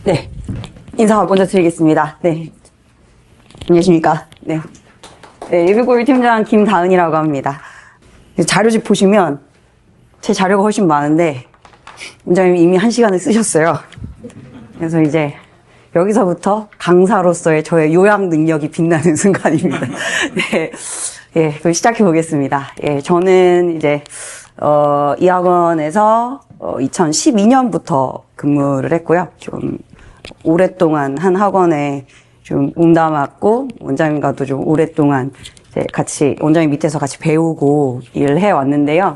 네, 인사 먼저 드리겠습니다. 네, 안녕하십니까. 네, 예비고일 팀장 김다은이라고 합니다. 자료집 보시면 제 자료가 훨씬 많은데 원장님이 이미 1시간을 쓰셨어요. 그래서 이제 여기서부터 강사로서의 저의 요약 능력이 빛나는 순간입니다. 네, 그럼 시작해 보겠습니다. 저는 이제 이 학원에서 2012년부터 근무를 했고요. 좀 오랫동안 한 학원에 좀 몸담았고 원장님과도 좀 오랫동안 이제 같이 원장님 밑에서 같이 배우고 일을 해 왔는데요.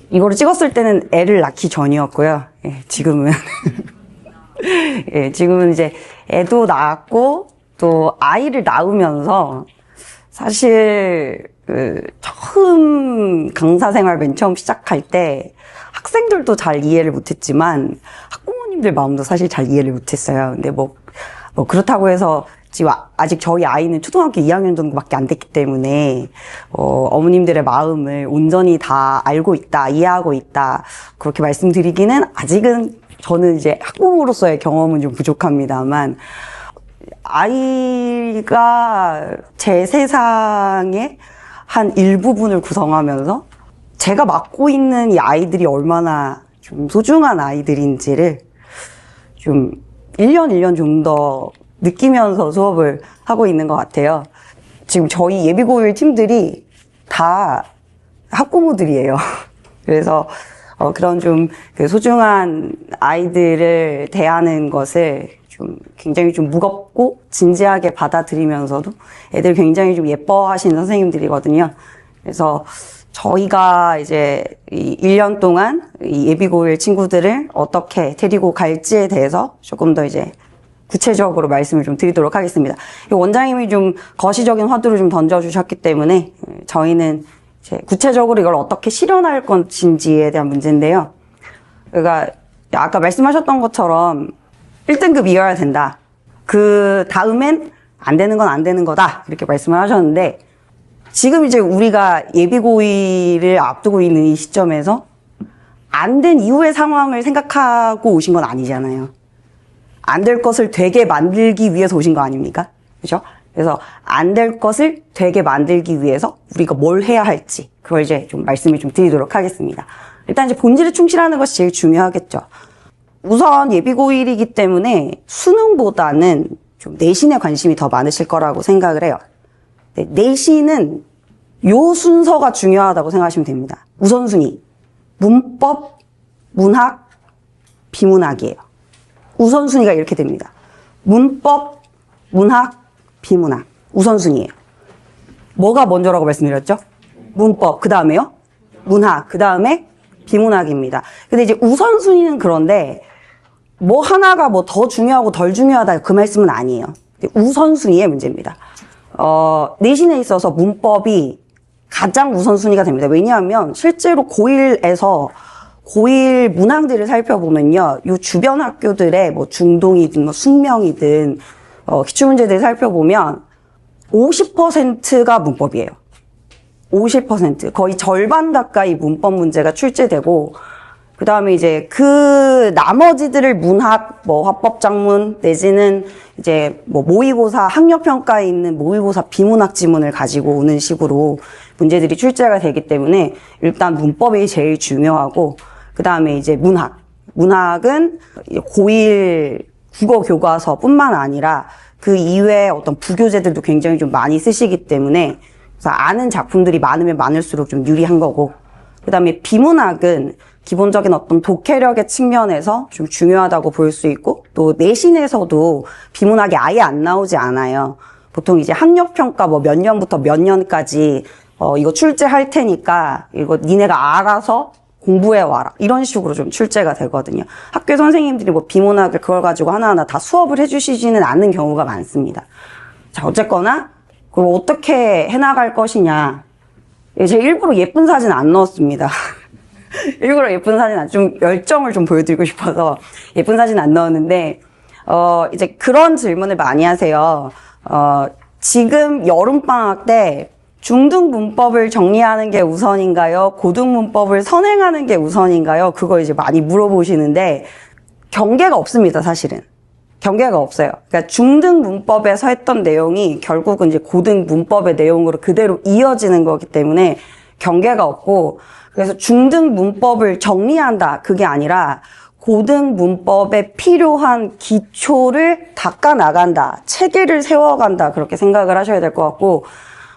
이거를 찍었을 때는 애를 낳기 전이었고요. 지금은 지금은 이제 애도 낳았고 또 아이를 낳으면서 사실 처음 강사 생활 맨 처음 시작할 때 학생들도 잘 이해를 못했지만 학부모님들 마음도 사실 잘 이해를 못했어요. 근데 뭐 그렇다고 해서 지금 아직 저희 아이는 초등학교 2학년 정도밖에 안 됐기 때문에 어머님들의 마음을 온전히 다 알고 있다, 이해하고 있다 그렇게 말씀드리기는 아직은 저는 이제 학부모로서의 경험은 좀 부족합니다만 아이가 제 세상의 한 일부분을 구성하면서 제가 맡고 있는 이 아이들이 얼마나 좀 소중한 아이들인지를 좀 1년 좀 더 느끼면서 수업을 하고 있는 것 같아요. 지금 저희 예비고일 팀들이 다 학부모들이에요. 그래서 그런 좀 소중한 아이들을 대하는 것을 좀 굉장히 좀 무겁고 진지하게 받아들이면서도 애들 굉장히 좀 예뻐하시는 선생님들이거든요. 그래서 저희가 이제 이 1년 동안 이 예비고일 친구들을 어떻게 데리고 갈지에 대해서 조금 더 이제 구체적으로 말씀을 좀 드리도록 하겠습니다. 원장님이 좀 거시적인 화두를 좀 던져주셨기 때문에 저희는 이제 구체적으로 이걸 어떻게 실현할 것인지에 대한 문제인데요. 그러니까 아까 말씀하셨던 것처럼 1등급 이어야 된다. 그 다음엔 안 되는 건 안 되는 거다. 이렇게 말씀을 하셨는데 지금 이제 우리가 예비고일을 앞두고 있는 이 시점에서 안 된 이후의 상황을 생각하고 오신 건 아니잖아요. 안 될 것을 되게 만들기 위해서 오신 거 아닙니까? 그죠? 그래서 안 될 것을 되게 만들기 위해서 우리가 뭘 해야 할지 그걸 이제 좀 말씀을 좀 드리도록 하겠습니다. 일단 이제 본질에 충실하는 것이 제일 중요하겠죠. 우선 예비고일이기 때문에 수능보다는 좀 내신에 관심이 더 많으실 거라고 생각을 해요. 내신은 요 순서가 중요하다고 생각하시면 됩니다. 우선순위. 문법, 문학, 비문학이에요. 우선순위가 이렇게 됩니다. 문법, 문학, 비문학. 우선순위예요. 뭐가 먼저라고 말씀드렸죠? 문법, 그 다음에요? 문학, 그 다음에 비문학입니다. 근데 이제 우선순위는 그런데 뭐 하나가 뭐 더 중요하고 덜 중요하다 그 말씀은 아니에요. 우선순위의 문제입니다. 내신에 있어서 문법이 가장 우선순위가 됩니다. 왜냐하면 실제로 고1에서 고1 문항들을 살펴보면요. 요 주변 학교들의 뭐 중동이든 뭐 숙명이든 기출문제들을 살펴보면 50%가 문법이에요. 50%. 거의 절반 가까이 문법 문제가 출제되고 그 다음에 이제 그 나머지들을 문학, 뭐 화법작문 내지는 이제 뭐 모의고사, 학력평가에 있는 모의고사 비문학 지문을 가지고 오는 식으로 문제들이 출제가 되기 때문에 일단 문법이 제일 중요하고 그 다음에 이제 문학. 문학은 고1 국어 교과서뿐만 아니라 그 이외에 어떤 부교재들도 굉장히 좀 많이 쓰시기 때문에 그래서 아는 작품들이 많으면 많을수록 좀 유리한 거고 그 다음에 비문학은 기본적인 어떤 독해력의 측면에서 좀 중요하다고 볼 수 있고 또 내신에서도 비문학이 아예 안 나오지 않아요. 보통 이제 학력평가 뭐 몇 년부터 몇 년까지 이거 출제할 테니까 이거 니네가 알아서 공부해와라 이런 식으로 좀 출제가 되거든요. 학교 선생님들이 뭐 비문학을 그걸 가지고 하나하나 다 수업을 해주시지는 않는 경우가 많습니다. 자 어쨌거나 그걸 어떻게 해나갈 것이냐. 제가 일부러 예쁜 사진 안 넣었습니다. 일부러 예쁜 사진 좀 열정을 좀 보여드리고 싶어서 예쁜 사진 안 넣었는데 이제 그런 질문을 많이 하세요. 지금 여름방학 때 중등 문법을 정리하는 게 우선인가요? 고등 문법을 선행하는 게 우선인가요? 그거 이제 많이 물어보시는데 경계가 없습니다, 사실은. 경계가 없어요. 그러니까 중등 문법에서 했던 내용이 결국은 이제 고등 문법의 내용으로 그대로 이어지는 거기 때문에 경계가 없고, 그래서 중등 문법을 정리한다, 그게 아니라 고등 문법에 필요한 기초를 닦아 나간다, 체계를 세워간다, 그렇게 생각을 하셔야 될 것 같고,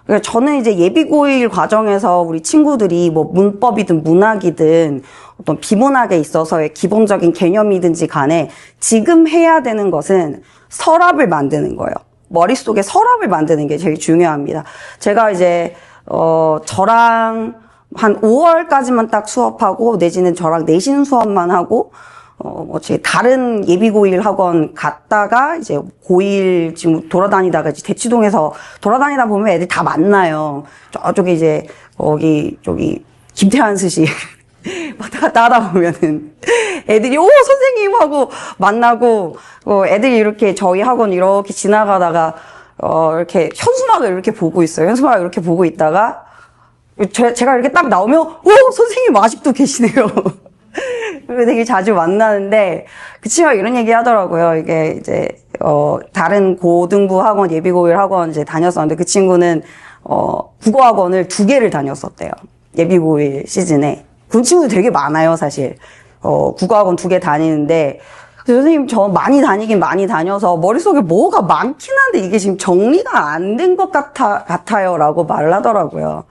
그러니까 저는 이제 예비고일 과정에서 우리 친구들이 뭐 문법이든 문학이든 어떤 비문학에 있어서의 기본적인 개념이든지 간에 지금 해야 되는 것은 서랍을 만드는 거예요. 머릿속에 서랍을 만드는 게 제일 중요합니다. 제가 이제 저랑 한 5월까지만 딱 수업하고, 내지는 저랑 내신 수업만 하고, 제 다른 예비고일 학원 갔다가, 이제 고1 지금 돌아다니다가, 이제 대치동에서 돌아다니다 보면 애들이 다 만나요. 저쪽에 이제, 저기, 김태환 스시. 왔다 갔다 하다 보면은 애들이, 오, 선생님! 하고 만나고, 애들이 이렇게 저희 학원 이렇게 지나가다가, 이렇게 현수막을 이렇게 보고 있어요. 현수막을 이렇게 보고 있다가, 제가 이렇게 딱 나오면, 오, 선생님 아직도 계시네요. 되게 자주 만나는데, 그 친구가 이런 얘기 하더라고요. 이게 이제, 다른 고등부 학원, 예비고일 학원 이제 다녔었는데, 그 친구는, 국어학원을 2개를 다녔었대요. 예비고일 시즌에. 그 친구도 되게 많아요, 사실. 국어학원 2개 다니는데, 선생님, 저 많이 다니긴 많이 다녀서 머릿속에 뭐가 많긴 한데 이게 지금 정리가 안 된 것 같아요. 라고 말을 하더라고요.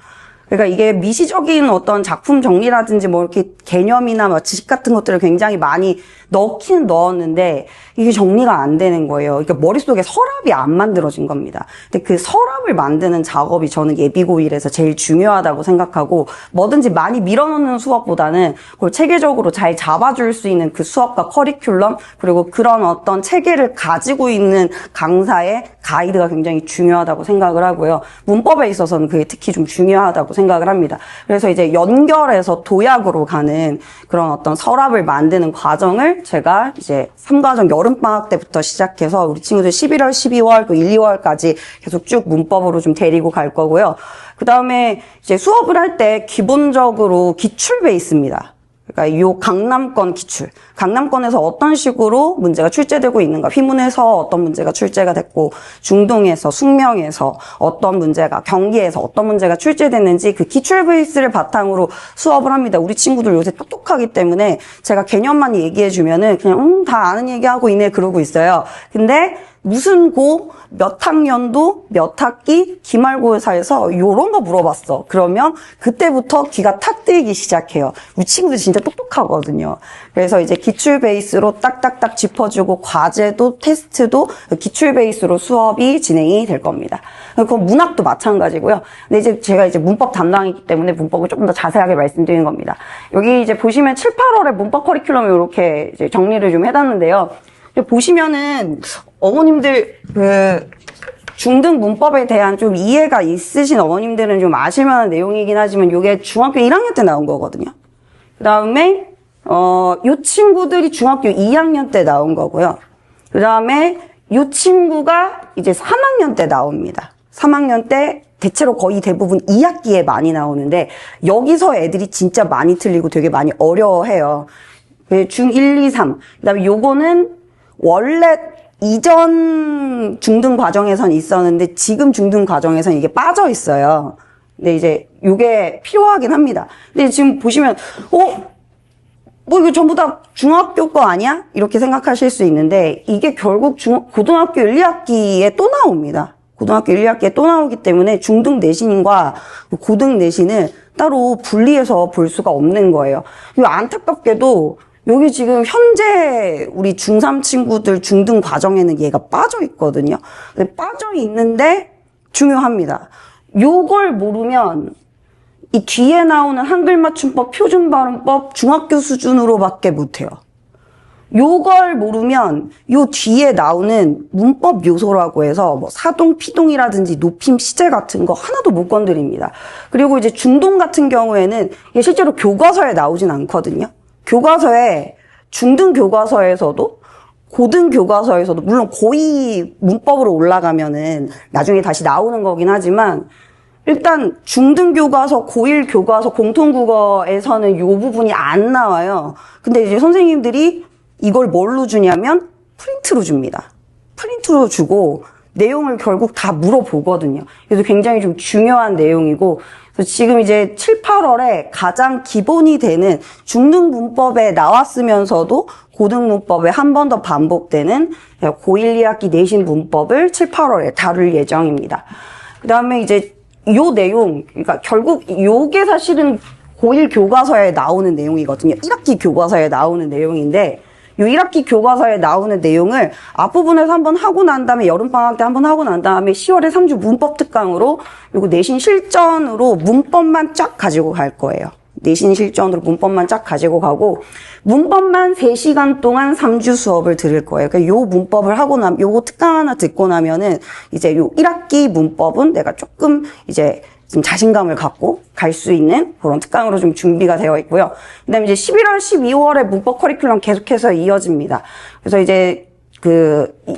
그러니까 이게 미시적인 어떤 작품 정리라든지 뭐 이렇게 개념이나 뭐 지식 같은 것들을 굉장히 많이 넣긴 넣었는데 이게 정리가 안 되는 거예요. 그러니까 머릿속에 서랍이 안 만들어진 겁니다. 근데 그 서랍을 만드는 작업이 저는 예비고일에서 제일 중요하다고 생각하고, 뭐든지 많이 밀어넣는 수업보다는 그걸 체계적으로 잘 잡아줄 수 있는 그 수업과 커리큘럼, 그리고 그런 어떤 체계를 가지고 있는 강사의 가이드가 굉장히 중요하다고 생각을 하고요. 문법에 있어서는 그게 특히 좀 중요하다고 생각을 합니다. 그래서 이제 연결해서 도약으로 가는 그런 어떤 서랍을 만드는 과정을 제가 이제 3과정 여름방학 때부터 시작해서 우리 친구들 11월, 12월, 또 1, 2월까지 계속 쭉 문법으로 좀 데리고 갈 거고요. 그 다음에 이제 수업을 할 때 기본적으로 기출 베이스입니다. 그러니까 요 강남권 기출. 강남권에서 어떤 식으로 문제가 출제되고 있는가. 휘문에서 어떤 문제가 출제가 됐고, 중동에서, 숙명에서 어떤 문제가, 경기에서 어떤 문제가 출제됐는지 그 기출 베이스를 바탕으로 수업을 합니다. 우리 친구들 요새 똑똑하기 때문에 제가 개념만 얘기해주면은 그냥, 다 아는 얘기하고 있네, 그러고 있어요. 근데 무슨 고, 몇 학년도, 몇 학기, 기말고사에서 요런 거 물어봤어. 그러면 그때부터 귀가 탁 뜨이기 시작해요. 우리 친구들 진짜 똑똑하거든요. 그래서 이제 기출 베이스로 딱딱딱 짚어주고, 과제도 테스트도 기출 베이스로 수업이 진행이 될 겁니다. 그건 문학도 마찬가지고요. 근데 이제 제가 이제 문법 담당이기 때문에 문법을 조금 더 자세하게 말씀드리는 겁니다. 여기 이제 보시면 7, 8월에 문법 커리큘럼을 이렇게 이제 정리를 좀 해놨는데요. 보시면은 어머님들 그 중등 문법에 대한 좀 이해가 있으신 어머님들은 좀 아실 만한 내용이긴 하지만 이게 중학교 1학년 때 나온 거거든요. 그 다음에 요 친구들이 중학교 2학년 때 나온 거고요. 그 다음에 요 친구가 이제 3학년 때 나옵니다. 3학년 때 대체로 거의 대부분 2학기에 많이 나오는데 여기서 애들이 진짜 많이 틀리고 되게 많이 어려워해요. 중 1, 2, 3. 그 다음에 요거는 원래 이전 중등 과정에선 있었는데 지금 중등 과정에선 이게 빠져 있어요. 근데 이제 이게 필요하긴 합니다. 근데 지금 보시면 뭐 이거 전부 다 중학교 거 아니야? 이렇게 생각하실 수 있는데 이게 결국 고등학교 1, 2학기에 또 나옵니다. 고등학교 1, 2학기에 또 나오기 때문에 중등 내신과 고등 내신을 따로 분리해서 볼 수가 없는 거예요. 그리고 안타깝게도 여기 지금 현재 우리 중3 친구들 중등 과정에는 얘가 빠져 있거든요. 근데 빠져 있는데 중요합니다. 요걸 모르면 이 뒤에 나오는 한글 맞춤법, 표준 발음법 중학교 수준으로밖에 못해요. 요걸 모르면 요 뒤에 나오는 문법 요소라고 해서 뭐 사동, 피동이라든지 높임, 시제 같은 거 하나도 못 건드립니다. 그리고 이제 중동 같은 경우에는 이게 실제로 교과서에 나오진 않거든요. 교과서에 중등 교과서에서도 고등 교과서에서도 물론 고2 문법으로 올라가면은 나중에 다시 나오는 거긴 하지만 일단 중등 교과서, 고1 교과서, 공통국어에서는 요 부분이 안 나와요. 근데 이제 선생님들이 이걸 뭘로 주냐면 프린트로 줍니다. 프린트로 주고 내용을 결국 다 물어보거든요. 그래서 굉장히 좀 중요한 내용이고, 그래서 지금 이제 7, 8월에 가장 기본이 되는 중등 문법에 나왔으면서도 고등 문법에 한 번 더 반복되는 고1 2학기 내신 문법을 7, 8월에 다룰 예정입니다. 그 다음에 이제 요 내용, 그러니까 결국 요게 사실은 고1 교과서에 나오는 내용이거든요. 1학기 교과서에 나오는 내용인데, 요 1학기 교과서에 나오는 내용을 앞부분에서 한번 하고 난 다음에 여름방학 때 한번 하고 난 다음에 10월에 3주 문법 특강으로 요거 내신 실전으로 문법만 쫙 가지고 갈 거예요. 내신 실전으로 문법만 쫙 가지고 가고 문법만 3시간 동안 3주 수업을 들을 거예요. 그러니까 요 문법을 하고 나면 요거 특강 하나 듣고 나면은 이제 요 1학기 문법은 내가 조금 이제 좀 자신감을 갖고 갈 수 있는 그런 특강으로 좀 준비가 되어 있고요. 그다음에 이제 11월, 12월에 문법 커리큘럼 계속해서 이어집니다. 그래서 이제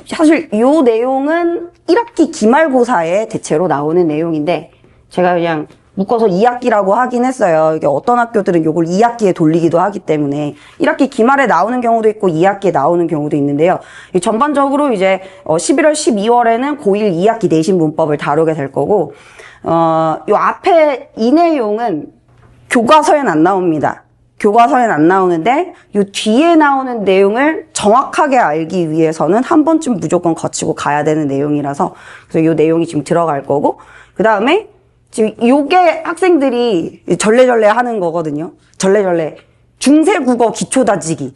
사실 요 내용은 1학기 기말고사에 대체로 나오는 내용인데 제가 그냥 묶어서 2학기라고 하긴 했어요. 이게 어떤 학교들은 요걸 2학기에 돌리기도 하기 때문에 1학기 기말에 나오는 경우도 있고 2학기에 나오는 경우도 있는데요. 전반적으로 이제 11월, 12월에는 고1 2학기 내신 문법을 다루게 될 거고 요 앞에 이 내용은 교과서엔 안 나옵니다. 교과서엔 안 나오는데 요 뒤에 나오는 내용을 정확하게 알기 위해서는 한 번쯤 무조건 거치고 가야 되는 내용이라서 그래서 요 내용이 지금 들어갈 거고 그 다음에 지금 요게 학생들이 절레절레 하는 거거든요. 절레절레 중세국어 기초다지기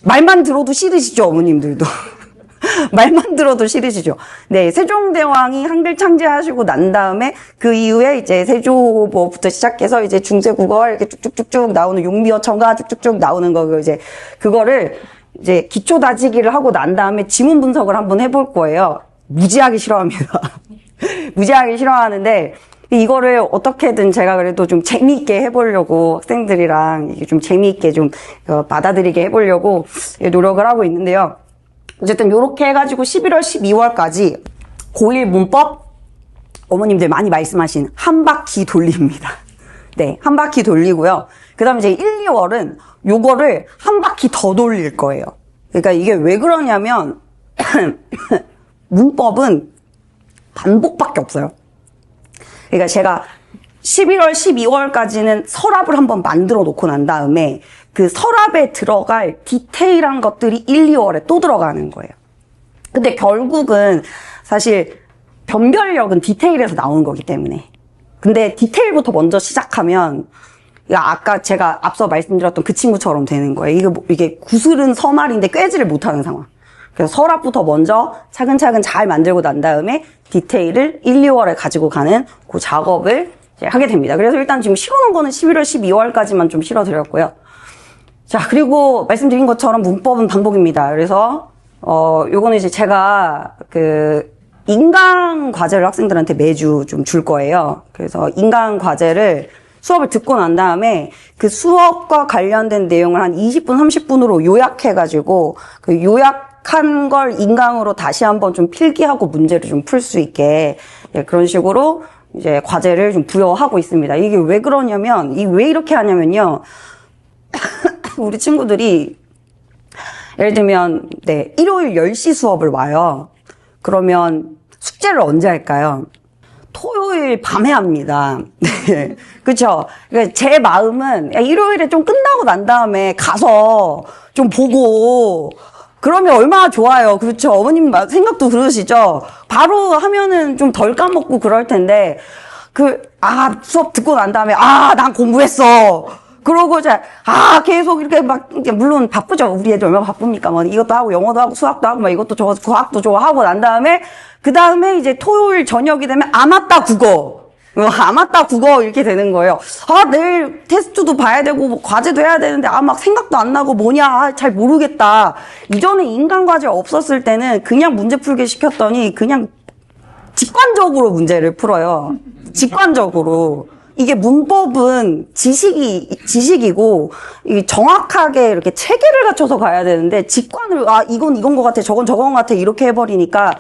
말만 들어도 싫으시죠, 어머님들도. 말만 들어도 싫으시죠. 네, 세종대왕이 한글 창제하시고 난 다음에 그 이후에 이제 세조부터 시작해서 이제 중세국어 이렇게 쭉쭉쭉쭉 나오는 용비어 첨가 쭉쭉쭉 나오는 거 이제 그거를 이제 기초 다지기를 하고 난 다음에 지문 분석을 한번 해볼 거예요. 무지하게 싫어합니다. 무지하게 싫어하는데 이거를 어떻게든 제가 그래도 좀 재미있게 해보려고 학생들이랑 이게 좀 재미있게 좀 받아들이게 해보려고 노력을 하고 있는데요. 어쨌든 요렇게 해가지고 11월, 12월까지 고1 문법 어머님들 많이 말씀하신 한 바퀴 돌립니다. 네, 한 바퀴 돌리고요. 그 다음에 이제 1, 2월은 요거를 한 바퀴 더 돌릴 거예요. 그러니까 이게 왜 그러냐면 문법은 반복밖에 없어요. 그러니까 제가 11월, 12월까지는 서랍을 한번 만들어 놓고 난 다음에 그 서랍에 들어갈 디테일한 것들이 1, 2월에 또 들어가는 거예요. 근데 결국은 사실 변별력은 디테일에서 나오는 거기 때문에. 근데 디테일부터 먼저 시작하면 아까 제가 앞서 말씀드렸던 그 친구처럼 되는 거예요. 이게 구슬은 서말인데 꿰지를 못하는 상황. 그래서 서랍부터 먼저 차근차근 잘 만들고 난 다음에 디테일을 1, 2월에 가지고 가는 그 작업을 이제 하게 됩니다. 그래서 일단 지금 실어놓은 거는 11월, 12월까지만 좀 실어드렸고요. 자, 그리고 말씀드린 것처럼 문법은 반복입니다. 그래서 요거는 이제 제가 인강 과제를 학생들한테 매주 좀 줄 거예요. 그래서 인강 과제를 수업을 듣고 난 다음에 그 수업과 관련된 내용을 한 20분, 30분으로 요약해가지고 그 요약한 걸 인강으로 다시 한번 좀 필기하고 문제를 좀 풀 수 있게 그런 식으로 이제 과제를 좀 부여하고 있습니다. 이게 왜 그러냐면, 왜 이렇게 하냐면요. 우리 친구들이 예를 들면 일요일 10시 수업을 와요. 그러면 숙제를 언제 할까요? 토요일 밤에 합니다. 네. 그쵸? 그러니까 제 마음은 일요일에 좀 끝나고 난 다음에 가서 좀 보고 그러면 얼마나 좋아요. 그렇죠? 어머님 생각도 그러시죠? 바로 하면은 좀 덜 까먹고 그럴 텐데 수업 듣고 난 다음에 난 공부했어. 그러고 이제 계속 이렇게 물론 바쁘죠. 우리 애들 얼마나 바쁩니까? 뭐 이것도 하고 영어도 하고 수학도 하고 막 이것도 저거 과학도 저거 하고 난 다음에 그 다음에 이제 토요일 저녁이 되면 맞다 국어. 맞다 국어 이렇게 되는 거예요. 내일 테스트도 봐야 되고 뭐 과제도 해야 되는데 막 생각도 안 나고 뭐냐 잘 모르겠다. 이전에 인간 과제 없었을 때는 그냥 문제 풀게 시켰더니 그냥 직관적으로 문제를 풀어요. 직관적으로. 이게 문법은 지식이고, 정확하게 이렇게 체계를 갖춰서 가야 되는데, 직관을, 이건 이건 것 같아, 저건 저건 것 같아, 이렇게 해버리니까,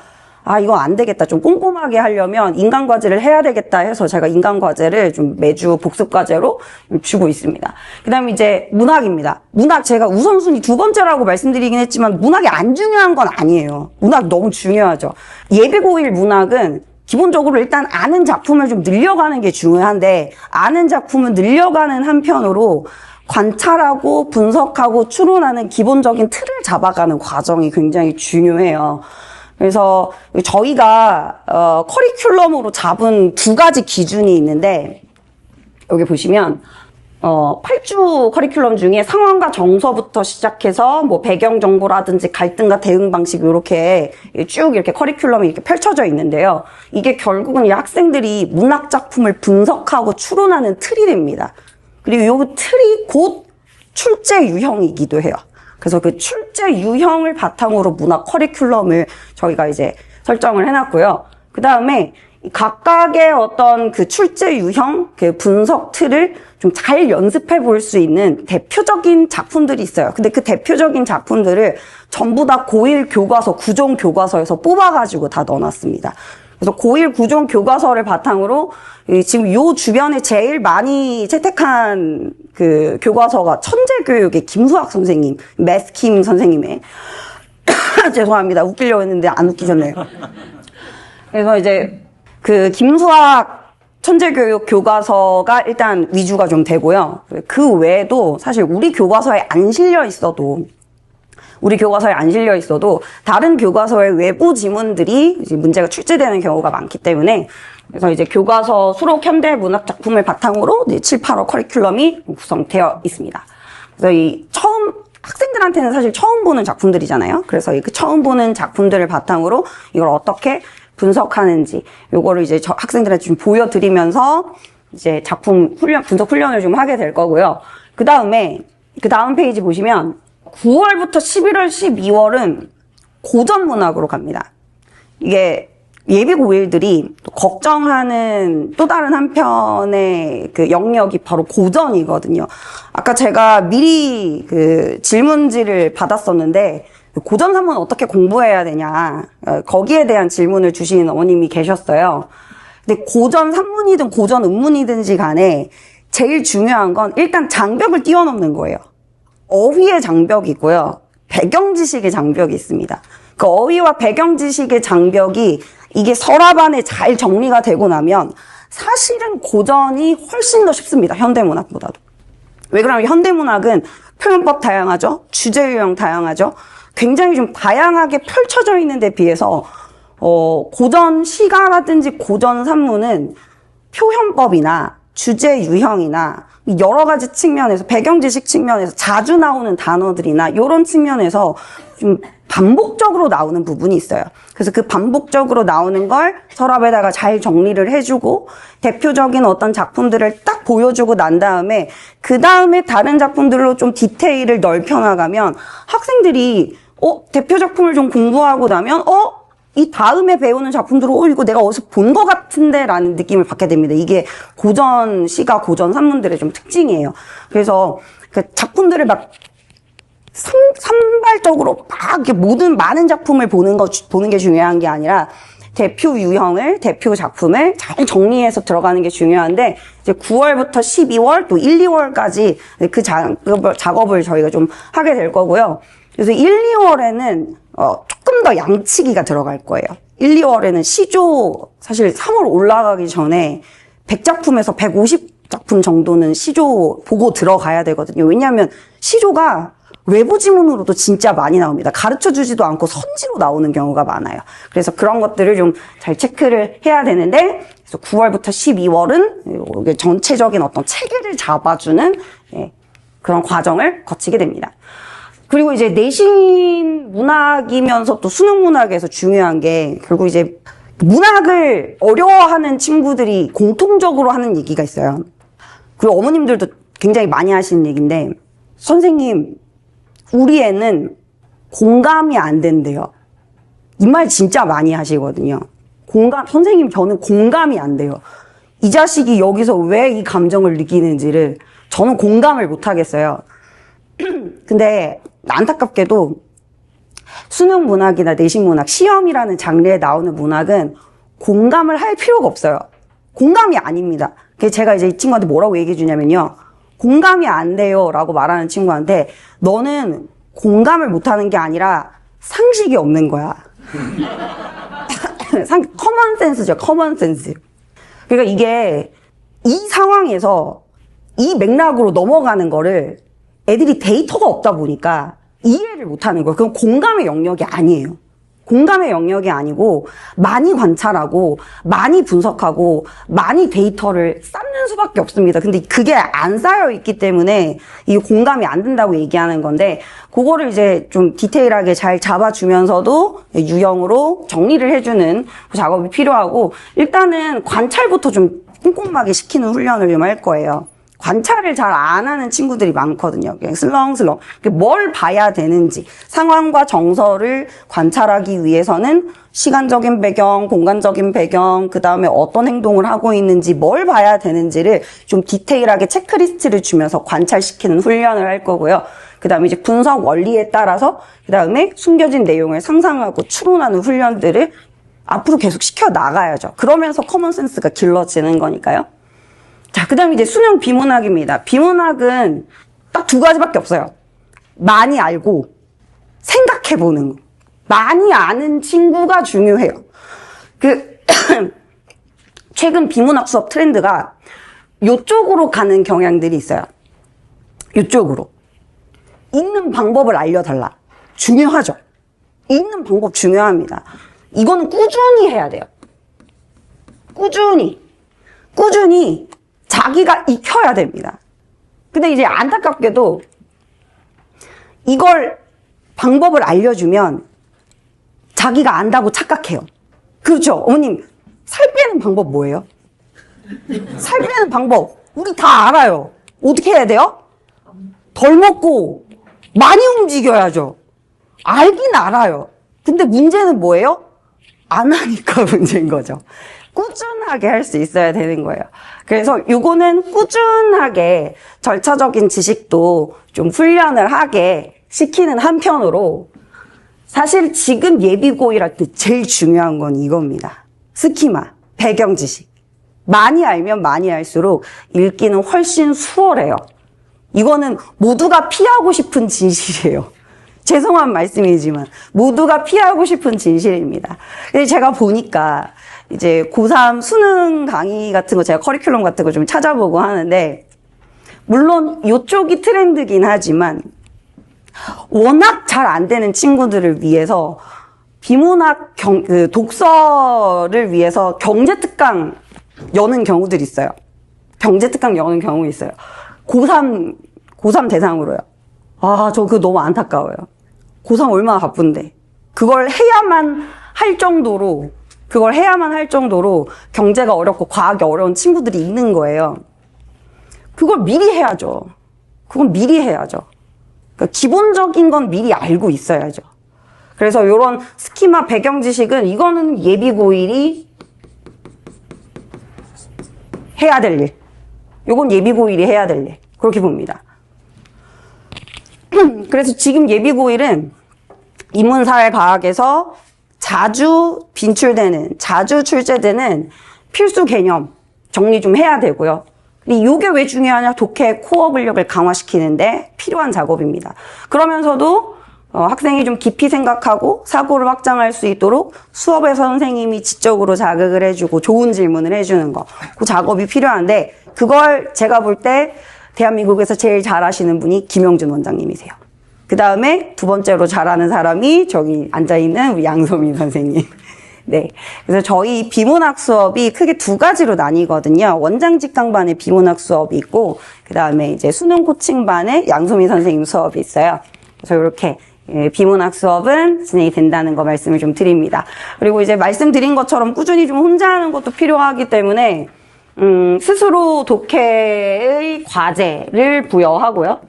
아, 이거 안 되겠다. 좀 꼼꼼하게 하려면 인간과제를 해야 되겠다 해서 제가 인간과제를 좀 매주 복습과제로 주고 있습니다. 그 다음에 이제 문학입니다. 문학 제가 우선순위 두 번째라고 말씀드리긴 했지만 문학이 안 중요한 건 아니에요. 문학 너무 중요하죠. 예비고1 문학은 기본적으로 일단 아는 작품을 좀 늘려가는 게 중요한데 아는 작품을 늘려가는 한편으로 관찰하고 분석하고 추론하는 기본적인 틀을 잡아가는 과정이 굉장히 중요해요. 그래서 저희가 커리큘럼으로 잡은 두 가지 기준이 있는데 여기 보시면 8주 커리큘럼 중에 상황과 정서부터 시작해서 뭐 배경 정보라든지 갈등과 대응 방식 이렇게 쭉 이렇게 커리큘럼이 이렇게 펼쳐져 있는데요. 이게 결국은 이 학생들이 문학 작품을 분석하고 추론하는 틀이 됩니다. 그리고 이 틀이 곧 출제 유형이기도 해요. 그래서 그 출제 유형을 바탕으로 문학 커리큘럼을 저희가 이제 설정을 해놨고요. 그 다음에 각각의 어떤 그 출제 유형, 그 분석 틀을 좀 잘 연습해 볼 수 있는 대표적인 작품들이 있어요. 근데 그 대표적인 작품들을 전부 다 고1 교과서, 구종 교과서에서 뽑아가지고 다 넣어놨습니다. 그래서 고1 구종 교과서를 바탕으로 지금 요 주변에 제일 많이 채택한 그 교과서가 천재교육의 김수학 선생님, 매스킴 선생님의 죄송합니다. 웃기려고 했는데 안 웃기셨네요. 그래서 이제 그 김수학 천재교육 교과서가 일단 위주가 좀 되고요. 그 외에도 사실 우리 교과서에 안 실려 있어도 다른 교과서의 외부 지문들이 이제 문제가 출제되는 경우가 많기 때문에 그래서 이제 교과서 수록 현대 문학 작품을 바탕으로 이제 7, 8월 커리큘럼이 구성되어 있습니다. 그래서 이 학생들한테는 사실 처음 보는 작품들이잖아요. 그래서 그 처음 보는 작품들을 바탕으로 이걸 어떻게 분석하는지 요거를 이제 학생들한테 좀 보여드리면서 이제 작품 분석 훈련을 좀 하게 될 거고요. 그 다음 페이지 보시면 9월부터 11월, 12월은 고전 문학으로 갑니다. 이게 예비 고1들이 걱정하는 또 다른 한편의 그 영역이 바로 고전이거든요. 아까 제가 미리 그 질문지를 받았었는데 고전 산문 어떻게 공부해야 되냐 거기에 대한 질문을 주시는 어머님이 계셨어요. 근데 고전 산문이든 고전 음문이든지 간에 제일 중요한 건 일단 장벽을 뛰어넘는 거예요. 어휘의 장벽이 있고요. 배경 지식의 장벽이 있습니다. 그 어휘와 배경 지식의 장벽이 이게 서랍 안에 잘 정리가 되고 나면 사실은 고전이 훨씬 더 쉽습니다. 현대문학보다도. 왜 그러냐면 현대문학은 표현법 다양하죠. 주제 유형 다양하죠. 굉장히 좀 다양하게 펼쳐져 있는 데 비해서 고전 시가라든지 고전 산문은 표현법이나 주제 유형이나 여러 가지 측면에서 배경 지식 측면에서 자주 나오는 단어들이나 이런 측면에서 좀 반복적으로 나오는 부분이 있어요. 그래서 그 반복적으로 나오는 걸 서랍에다가 잘 정리를 해주고 대표적인 어떤 작품들을 딱 보여주고 난 다음에 그 다음에 다른 작품들로 좀 디테일을 넓혀나가면 학생들이 대표 작품을 좀 공부하고 나면 이 다음에 배우는 작품들은 이거 내가 어디서 본 것 같은데 라는 느낌을 받게 됩니다. 이게 고전 시가, 고전 산문들의 좀 특징이에요. 그래서 그 작품들을 막 산발적으로 막 이렇게 많은 작품을 보는 게 중요한 게 아니라 대표 유형을, 대표 작품을 잘 정리해서 들어가는 게 중요한데 이제 9월부터 12월 또 1, 2월까지 그 작업을 저희가 좀 하게 될 거고요. 그래서 1, 2월에는 조금 더 양치기가 들어갈 거예요. 1, 2월에는 시조 사실 3월 올라가기 전에 100작품에서 150작품 정도는 시조 보고 들어가야 되거든요. 왜냐하면 시조가 외부 지문으로도 진짜 많이 나옵니다. 가르쳐주지도 않고 선지로 나오는 경우가 많아요. 그래서 그런 것들을 좀 잘 체크를 해야 되는데 그래서 9월부터 12월은 전체적인 어떤 체계를 잡아주는 그런 과정을 거치게 됩니다. 그리고 이제 내신 문학이면서 또 수능 문학에서 중요한 게 결국 이제 문학을 어려워하는 친구들이 공통적으로 하는 얘기가 있어요. 그리고 어머님들도 굉장히 많이 하시는 얘기인데 선생님 우리 애는 공감이 안 된대요. 이 말 진짜 많이 하시거든요. 선생님 저는 공감이 안 돼요. 이 자식이 여기서 왜 이 감정을 느끼는지를 저는 공감을 못 하겠어요. 근데 안타깝게도 수능 문학이나 내신 문학, 시험이라는 장르에 나오는 문학은 공감을 할 필요가 없어요. 공감이 아닙니다. 그래서 제가 이제 이 친구한테 뭐라고 얘기해 주냐면요. 공감이 안 돼요 라고 말하는 친구한테 너는 공감을 못하는 게 아니라 상식이 없는 거야. 커먼 센스죠. 커먼 센스. 그러니까 이게 이 상황에서 이 맥락으로 넘어가는 거를 애들이 데이터가 없다 보니까 이해를 못하는 거예요. 그건 공감의 영역이 아니에요. 공감의 영역이 아니고 많이 관찰하고 많이 분석하고 많이 데이터를 쌓는 수밖에 없습니다. 근데 그게 안 쌓여 있기 때문에 이 공감이 안 된다고 얘기하는 건데 그거를 이제 좀 디테일하게 잘 잡아주면서도 유형으로 정리를 해주는 작업이 필요하고 일단은 관찰부터 좀 꼼꼼하게 시키는 훈련을 좀 할 거예요. 관찰을 잘 안 하는 친구들이 많거든요. 그냥 슬렁슬렁. 뭘 봐야 되는지, 상황과 정서를 관찰하기 위해서는 시간적인 배경, 공간적인 배경, 그 다음에 어떤 행동을 하고 있는지, 뭘 봐야 되는지를 좀 디테일하게 체크리스트를 주면서 관찰시키는 훈련을 할 거고요. 그 다음에 이제 분석 원리에 따라서, 그 다음에 숨겨진 내용을 상상하고 추론하는 훈련들을 앞으로 계속 시켜 나가야죠. 그러면서 커먼센스가 길러지는 거니까요. 자, 그 다음에 이제 수능 비문학입니다. 비문학은 딱 두 가지밖에 없어요. 많이 알고 생각해보는 거. 많이 아는 친구가 중요해요. 최근 비문학 수업 트렌드가 요쪽으로 가는 경향들이 있어요. 요쪽으로. 읽는 방법을 알려달라. 중요하죠. 읽는 방법 중요합니다. 이거는 꾸준히 해야 돼요. 꾸준히 자기가 익혀야 됩니다. 근데 이제 안타깝게도 이걸 방법을 알려주면 자기가 안다고 착각해요. 그렇죠? 어머님, 살 빼는 방법 뭐예요? 살 빼는 방법 우리 다 알아요. 어떻게 해야 돼요? 덜 먹고 많이 움직여야죠. 알긴 알아요. 근데 문제는 뭐예요? 안 하니까 문제인 거죠. 꾸준하게 할 수 있어야 되는 거예요. 그래서 요거는 꾸준하게 절차적인 지식도 좀 훈련을 하게 시키는 한편으로 사실 지금 예비고일할 때 제일 중요한 건 이겁니다. 스키마, 배경 지식. 많이 알면 많이 알수록 읽기는 훨씬 수월해요. 이거는 모두가 피하고 싶은 진실이에요. 죄송한 말씀이지만 모두가 피하고 싶은 진실입니다. 근데 제가 보니까 이제 고3 수능 강의 같은 거 제가 커리큘럼 같은 거 좀 찾아보고 하는데 물론 이쪽이 트렌드긴 하지만 워낙 잘 안 되는 친구들을 위해서 비문학 독서를 위해서 경제특강 여는 경우들이 있어요. 경제특강 여는 경우 있어요. 고3 대상으로요. 아, 저 그거 너무 안타까워요. 고3 얼마나 바쁜데. 그걸 해야만 할 정도로 경제가 어렵고 과학이 어려운 친구들이 있는 거예요. 그걸 미리 해야죠. 그러니까 기본적인 건 미리 알고 있어야죠. 그래서 이런 스키마 배경 지식은 이거는 예비고일이 해야 될 일. 요건 예비고일이 해야 될 일. 그렇게 봅니다. 그래서 지금 예비고일은 인문사회과학에서 자주 출제되는 필수 개념 정리 좀 해야 되고요. 근데 이게 왜 중요하냐? 독해 코어 근력을 강화시키는데 필요한 작업입니다. 그러면서도 학생이 좀 깊이 생각하고 사고를 확장할 수 있도록 수업에서 선생님이 지적으로 자극을 해주고 좋은 질문을 해주는 거. 그 작업이 필요한데 그걸 제가 볼 때 대한민국에서 제일 잘하시는 분이 김영준 원장님이세요. 그 다음에 두 번째로 잘하는 사람이 저기 앉아있는 우리 양소민 선생님. 네. 그래서 저희 비문학 수업이 크게 두 가지로 나뉘거든요. 원장 직강반에 비문학 수업이 있고, 그 다음에 이제 수능 코칭반에 양소민 선생님 수업이 있어요. 그래서 이렇게 비문학 수업은 진행이 된다는 거 말씀을 좀 드립니다. 그리고 이제 말씀드린 것처럼 꾸준히 좀 혼자 하는 것도 필요하기 때문에, 스스로 독해의 과제를 부여하고요.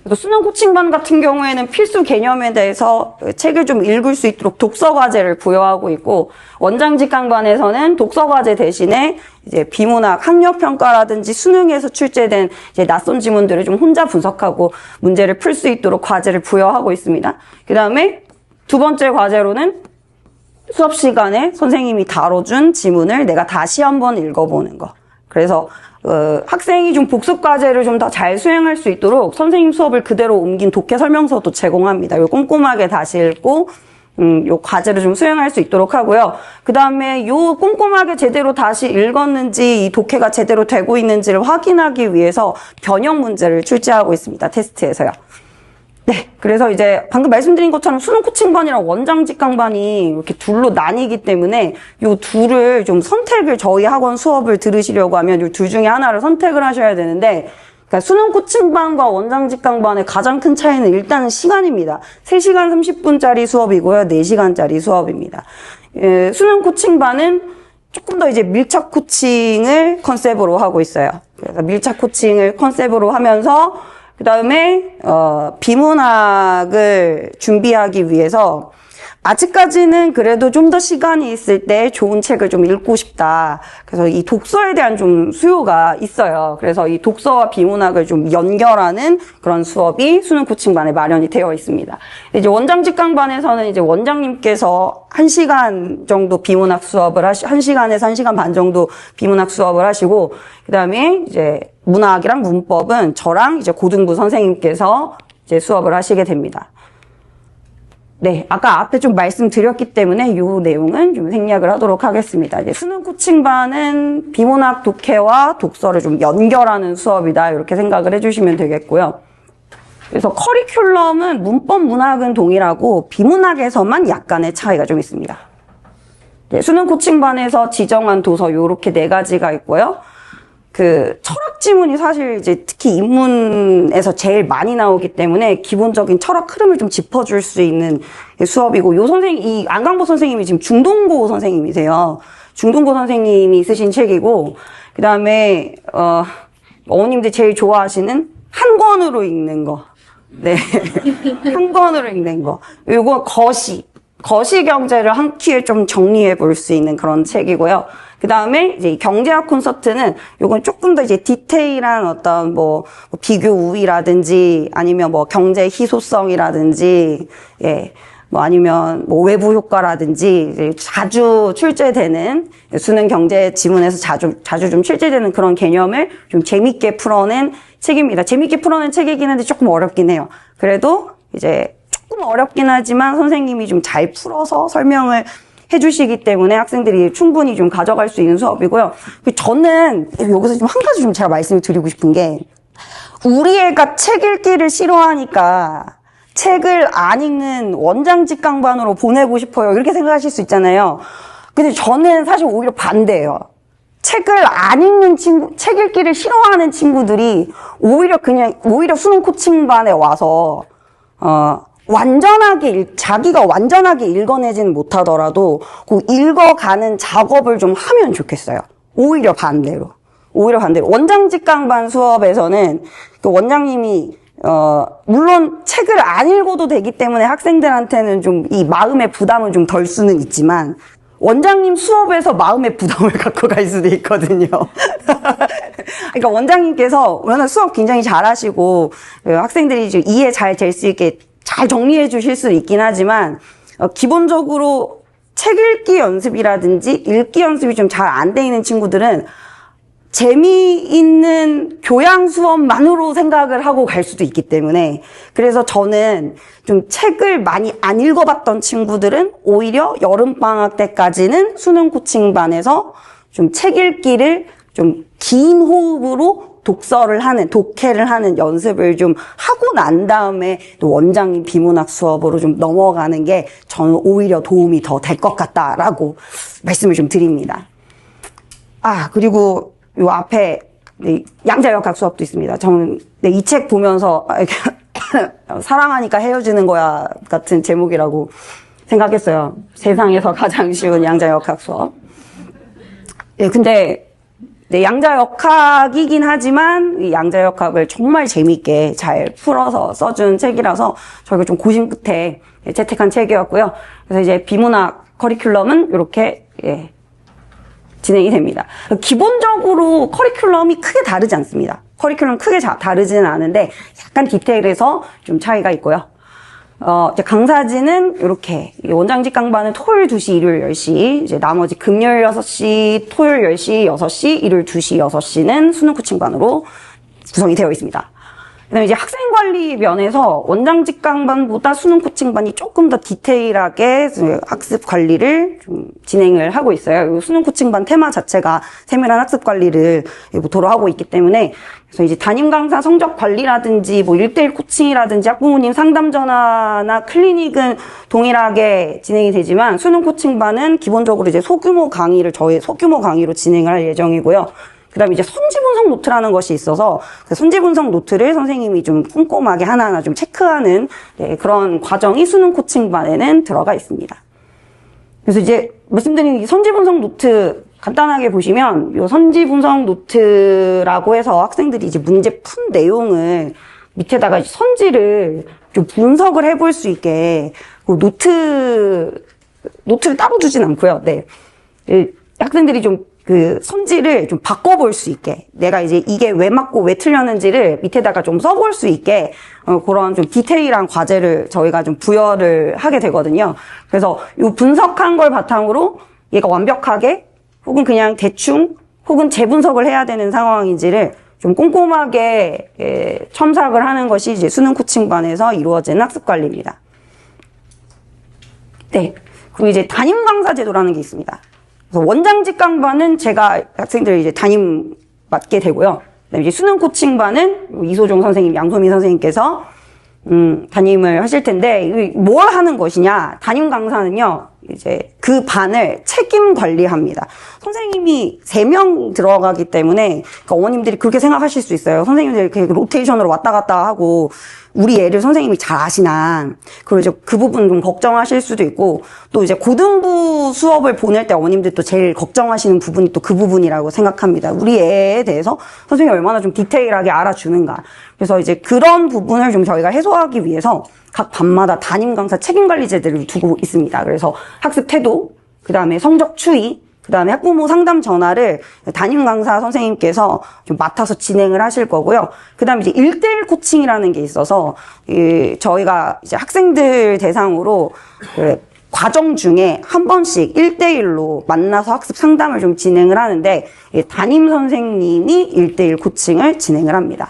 그래서 수능 코칭반 같은 경우에는 필수 개념에 대해서 책을 좀 읽을 수 있도록 독서 과제를 부여하고 있고, 원장 직강반에서는 독서 과제 대신에 이제 비문학 학력 평가라든지 수능에서 출제된 이제 낯선 지문들을 좀 혼자 분석하고 문제를 풀 수 있도록 과제를 부여하고 있습니다. 그 다음에 두 번째 과제로는 수업 시간에 선생님이 다뤄준 지문을 내가 다시 한번 읽어보는 거. 그래서 학생이 좀 복습 과제를 좀 더 잘 수행할 수 있도록 선생님 수업을 그대로 옮긴 독해 설명서도 제공합니다. 요 꼼꼼하게 다시 읽고 요 과제를 좀 수행할 수 있도록 하고요. 그 다음에 요 꼼꼼하게 제대로 다시 읽었는지 이 독해가 제대로 되고 있는지를 확인하기 위해서 변형 문제를 출제하고 있습니다. 테스트에서요. 네, 그래서 이제 방금 말씀드린 것처럼 수능 코칭반이랑 원장 직강반이 이렇게 둘로 나뉘기 때문에 요 둘을 좀 선택을 저희 학원 수업을 들으시려고 하면 요 둘 중에 하나를 선택을 하셔야 되는데, 그러니까 수능 코칭반과 원장 직강반의 가장 큰 차이는 일단은 시간입니다. 3시간 30분짜리 수업이고요. 4시간짜리 수업입니다. 수능 코칭반은 조금 더 이제 밀착 코칭을 컨셉으로 하고 있어요. 그래서 밀착 코칭을 컨셉으로 하면서 그 다음에 비문학을 준비하기 위해서 아직까지는 그래도 좀 더 시간이 있을 때 좋은 책을 좀 읽고 싶다. 그래서 이 독서에 대한 좀 수요가 있어요. 그래서 이 독서와 비문학을 좀 연결하는 그런 수업이 수능 코칭반에 마련이 되어 있습니다. 이제 원장 직강반에서는 이제 원장님께서 1시간 정도 비문학 수업을 1시간에서 1시간 반 정도 비문학 수업을 하시고, 그 다음에 이제 문학이랑 문법은 저랑 이제 고등부 선생님께서 이제 수업을 하시게 됩니다. 네, 아까 앞에 좀 말씀드렸기 때문에 이 내용은 좀 생략을 하도록 하겠습니다. 이제 수능 코칭반은 비문학 독해와 독서를 좀 연결하는 수업이다, 이렇게 생각을 해주시면 되겠고요. 그래서 커리큘럼은 문법 문학은 동일하고 비문학에서만 약간의 차이가 좀 있습니다. 네, 수능 코칭반에서 지정한 도서 요렇게 4가지가 있고요. 그 철학 지문이 사실 이제 특히 인문에서 제일 많이 나오기 때문에 기본적인 철학 흐름을 좀 짚어줄 수 있는 수업이고, 요 선생님, 이 안강보 선생님이 지금 중동고 선생님이세요. 중동고 선생님이 쓰신 책이고, 그 다음에 어머님들 제일 좋아하시는 한 권으로 읽는 거. 네, 한 권으로 읽는 거. 요거 거시 경제를 한 큐에 좀 정리해 볼 수 있는 그런 책이고요. 그 다음에 이제 경제학 콘서트는 요건 조금 더 이제 디테일한 어떤 뭐 비교 우위라든지 아니면 뭐 경제 희소성이라든지, 예, 뭐 아니면 뭐 외부 효과라든지 이제 자주 출제되는 수능 경제 지문에서 자주 좀 출제되는 그런 개념을 좀 재밌게 풀어낸 책입니다. 재밌게 풀어낸 책이긴 한데 조금 어렵긴 해요. 그래도 이제 조금 어렵긴 하지만 선생님이 좀 잘 풀어서 설명을 해주시기 때문에 학생들이 충분히 좀 가져갈 수 있는 수업이고요. 저는 여기서 좀 한 가지 좀 제가 말씀을 드리고 싶은 게, 우리 애가 책 읽기를 싫어하니까 책을 안 읽는 원장 직강반으로 보내고 싶어요, 이렇게 생각하실 수 있잖아요. 근데 저는 사실 오히려 반대예요. 책을 안 읽는 친구, 책 읽기를 싫어하는 친구들이 오히려 수능 코칭반에 와서 자기가 완전하게 읽어내지는 못하더라도 그 읽어가는 작업을 좀 하면 좋겠어요. 오히려 반대로. 원장 직강반 수업에서는 그 원장님이 물론 책을 안 읽어도 되기 때문에 학생들한테는 좀 이 마음의 부담은 좀 덜 수는 있지만, 원장님 수업에서 마음의 부담을 갖고 갈 수도 있거든요. 그러니까 원장님께서 워낙 수업 굉장히 잘하시고 학생들이 좀 이해 잘 될 수 있게 잘 정리해 주실 수 있긴 하지만, 기본적으로 책 읽기 연습이라든지 읽기 연습이 좀 잘 안 돼 있는 친구들은 재미있는 교양 수업만으로 생각을 하고 갈 수도 있기 때문에, 그래서 저는 좀 책을 많이 안 읽어봤던 친구들은 오히려 여름방학 때까지는 수능 코칭반에서 좀 책 읽기를 좀 긴 호흡으로 독해를 하는 연습을 좀 하고 난 다음에 또 원장님 비문학 수업으로 좀 넘어가는 게 저는 오히려 도움이 더 될 것 같다라고 말씀을 좀 드립니다. 그리고 요 앞에 양자역학 수업도 있습니다. 저는 이 책 보면서 사랑하니까 헤어지는 거야 같은 제목이라고 생각했어요. 세상에서 가장 쉬운 양자역학 수업. 근데 양자역학이긴 하지만 이 양자역학을 정말 재미있게 잘 풀어서 써준 책이라서 저희가 좀 고심 끝에 채택한 책이었고요. 그래서 이제 비문학 커리큘럼은 이렇게 진행이 됩니다. 기본적으로 커리큘럼이 크게 다르지 않습니다. 커리큘럼 크게 다르지는 않은데 약간 디테일에서 좀 차이가 있고요. 이제 강사진은 이렇게, 원장직 강반은 토요일 2시, 일요일 10시, 이제 나머지 금요일 6시, 토요일 10시, 6시, 일요일 2시, 6시는 수능 코칭반으로 구성이 되어 있습니다. 그다음에 이제 학생 관리 면에서 원장직 강반보다 수능 코칭반이 조금 더 디테일하게 학습 관리를 좀 진행을 하고 있어요. 수능 코칭반 테마 자체가 세밀한 학습 관리를 모토로 하고 있기 때문에 그래서 이제 담임 강사 성적 관리라든지 뭐 1대1 코칭이라든지 학부모님 상담 전화나 클리닉은 동일하게 진행이 되지만 수능 코칭반은 기본적으로 이제 소규모 강의를 저희 소규모 강의로 진행을 할 예정이고요. 그 다음에 이제 선지 분석 노트라는 것이 있어서 그 선지 분석 노트를 선생님이 좀 꼼꼼하게 하나하나 좀 체크하는 그런 과정이 수능 코칭반에는 들어가 있습니다. 그래서 이제 말씀드린 이 선지 분석 노트 간단하게 보시면 이 선지 분석 노트라고 해서 학생들이 이제 문제 푼 내용을 밑에다가 선지를 좀 분석을 해볼 수 있게 그 노트를 따로 주진 않고요. 네. 학생들이 좀 그 선지를 좀 바꿔볼 수 있게 내가 이제 이게 왜 맞고 왜 틀렸는지를 밑에다가 좀 써볼 수 있게 그런 좀 디테일한 과제를 저희가 좀 부여를 하게 되거든요. 그래서 이 분석한 걸 바탕으로 얘가 완벽하게 혹은 그냥 대충 혹은 재분석을 해야 되는 상황인지를 좀 꼼꼼하게 첨삭을 하는 것이 이제 수능 코칭반에서 이루어지는 학습 관리입니다. 네. 그리고 이제 담임 강사 제도라는 게 있습니다. 그래서 원장직 강반은 제가 학생들 이제 담임 맡게 되고요. 그다음에 이제 수능 코칭반은 이소종 선생님, 양소민 선생님께서 담임을 하실 텐데 뭘 하는 것이냐? 담임 강사는요. 이제 그 반을 책임 관리합니다. 선생님이 3명 들어가기 때문에 그러니까 어머님들이 그렇게 생각하실 수 있어요. 선생님들이 이렇게 로테이션으로 왔다 갔다 하고 우리 애를 선생님이 잘 아시나. 그리고 이제 그 부분 좀 걱정하실 수도 있고 또 이제 고등부 수업을 보낼 때 어머님들 또 제일 걱정하시는 부분이 또 그 부분이라고 생각합니다. 우리 애에 대해서 선생님이 얼마나 좀 디테일하게 알아주는가. 그래서 이제 그런 부분을 좀 저희가 해소하기 위해서 각 반마다 담임 강사 책임 관리 제도를 두고 있습니다. 그래서 학습 태도, 그 다음에 성적 추이, 그 다음에 학부모 상담 전화를 담임 강사 선생님께서 좀 맡아서 진행을 하실 거고요. 그 다음에 이제 1대1 코칭이라는 게 있어서, 저희가 이제 학생들 대상으로 과정 중에 한 번씩 1대1로 만나서 학습 상담을 좀 진행을 하는데, 담임 선생님이 1대1 코칭을 진행을 합니다.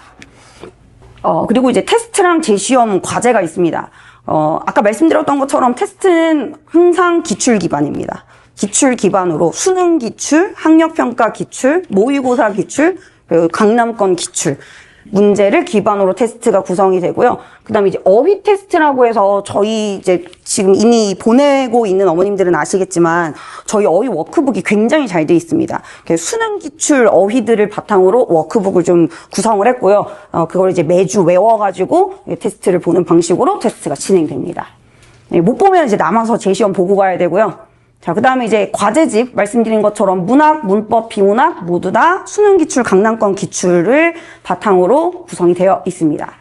그리고 이제 테스트랑 재시험 과제가 있습니다. 아까 말씀드렸던 것처럼 테스트는 항상 기출 기반입니다. 기출 기반으로 수능 기출, 학력평가 기출, 모의고사 기출, 그리고 강남권 기출 문제를 기반으로 테스트가 구성이 되고요. 그 다음에 이제 어휘 테스트라고 해서 저희 이제 지금 이미 보내고 있는 어머님들은 아시겠지만 저희 어휘 워크북이 굉장히 잘 돼 있습니다. 수능 기출 어휘들을 바탕으로 워크북을 좀 구성을 했고요. 그걸 이제 매주 외워가지고 테스트를 보는 방식으로 테스트가 진행됩니다. 못 보면 이제 남아서 재시험 보고 가야 되고요. 자, 그 다음에 이제 과제집 말씀드린 것처럼 문학, 문법, 비문학 모두 다 수능 기출, 강남권 기출을 바탕으로 구성이 되어 있습니다.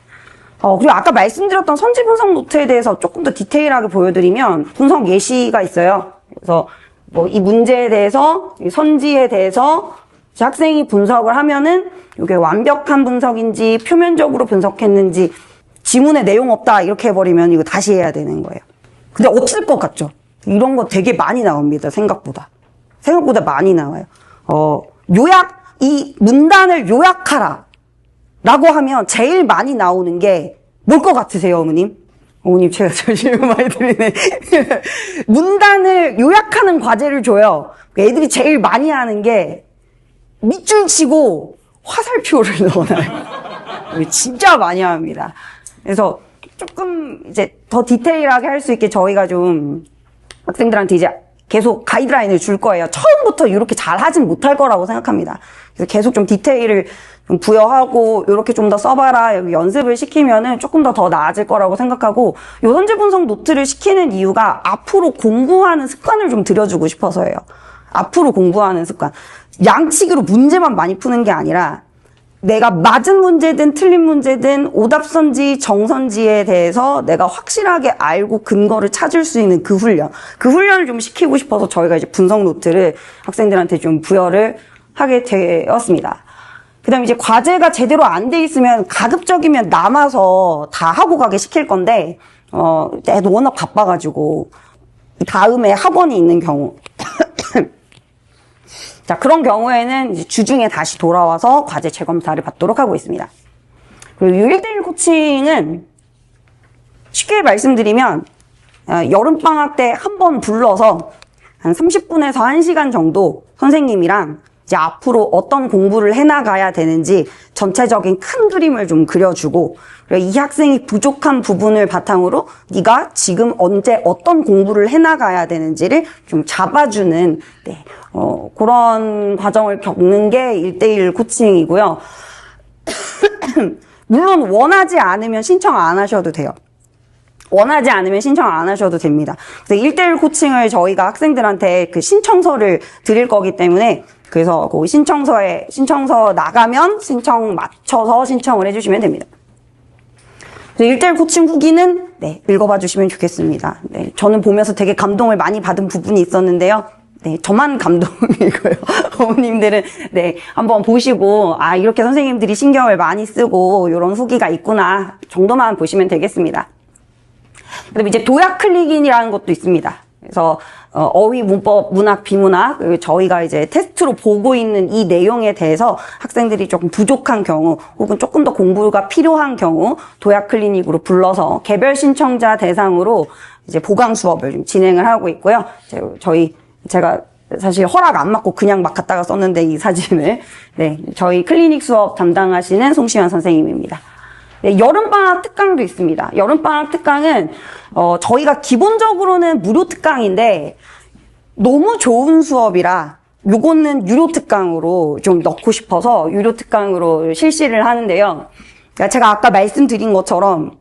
그리고 아까 말씀드렸던 선지 분석 노트에 대해서 조금 더 디테일하게 보여드리면 분석 예시가 있어요. 그래서 뭐 이 문제에 대해서, 이 선지에 대해서 학생이 분석을 하면은 이게 완벽한 분석인지 표면적으로 분석했는지 지문에 내용 없다 이렇게 해버리면 이거 다시 해야 되는 거예요. 근데 없을 것 같죠? 이런 거 되게 많이 나옵니다. 생각보다 많이 나와요. 이 문단을 요약하라 라고 하면 제일 많이 나오는 게 뭘 것 같으세요, 어머님? 어머님, 제가 질문 많이 드리네. 문단을 요약하는 과제를 줘요. 애들이 제일 많이 하는 게 밑줄 치고 화살표를 넣어놔요. 진짜 많이 합니다. 그래서 조금 이제 더 디테일하게 할 수 있게 저희가 좀 학생들한테 이제 계속 가이드라인을 줄 거예요. 처음부터 이렇게 잘 하진 못할 거라고 생각합니다. 그래서 계속 좀 디테일을 좀 부여하고 이렇게 좀 더 써봐라 여기 연습을 시키면은 조금 더 나아질 거라고 생각하고 요 선지 분석 노트를 시키는 이유가 앞으로 공부하는 습관을 좀 들여주고 싶어서예요. 앞으로 공부하는 습관. 양치기로 문제만 많이 푸는 게 아니라 내가 맞은 문제든 틀린 문제든 오답선지, 정선지에 대해서 내가 확실하게 알고 근거를 찾을 수 있는 그 훈련을 좀 시키고 싶어서 저희가 이제 분석 노트를 학생들한테 좀 부여를 하게 되었습니다. 그 다음에 이제 과제가 제대로 안 돼 있으면 가급적이면 남아서 다 하고 가게 시킬 건데, 애도 워낙 바빠가지고 다음에 학원이 있는 경우 자, 그런 경우에는 이제 주중에 다시 돌아와서 과제 재검사를 받도록 하고 있습니다. 그리고 1대1 코칭은 쉽게 말씀드리면 여름방학 때 한 번 불러서 한 30분에서 1시간 정도 선생님이랑 이제 앞으로 어떤 공부를 해나가야 되는지 전체적인 큰 그림을 좀 그려주고, 그리고 이 학생이 부족한 부분을 바탕으로 네가 지금 언제 어떤 공부를 해나가야 되는지를 좀 잡아주는 그런 과정을 겪는 게 1대1 코칭이고요. 물론 원하지 않으면 신청 안 하셔도 돼요. 원하지 않으면 신청 안 하셔도 됩니다. 그래서 1대1 코칭을 저희가 학생들한테 그 신청서를 드릴 거기 때문에, 그래서 그 신청서 나가면 신청 맞춰서 신청을 해주시면 됩니다. 그래서 1대1 코칭 후기는 읽어봐 주시면 좋겠습니다. 저는 보면서 되게 감동을 많이 받은 부분이 있었는데요. 저만 감동이고요. 어머님들은 한번 보시고 이렇게 선생님들이 신경을 많이 쓰고 이런 후기가 있구나 정도만 보시면 되겠습니다. 그다음에 이제 도약 클릭인이라는 것도 있습니다. 그래서 어휘, 문법, 문학, 비문학, 저희가 이제 테스트로 보고 있는 이 내용에 대해서 학생들이 조금 부족한 경우 혹은 조금 더 공부가 필요한 경우 도약 클리닉으로 불러서 개별 신청자 대상으로 이제 보강 수업을 좀 진행을 하고 있고요. 제가 사실 허락 안 받고 그냥 막 갖다가 썼는데 이 사진을 저희 클리닉 수업 담당하시는 송시현 선생님입니다. 여름방학 특강도 있습니다. 여름방학 특강은 저희가 기본적으로는 무료 특강인데 너무 좋은 수업이라 요거는 유료 특강으로 좀 넣고 싶어서 유료 특강으로 실시를 하는데요. 그러니까 제가 아까 말씀드린 것처럼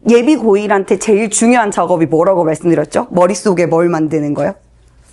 예비 고1한테 제일 중요한 작업이 뭐라고 말씀드렸죠? 머릿속에 뭘 만드는 거요?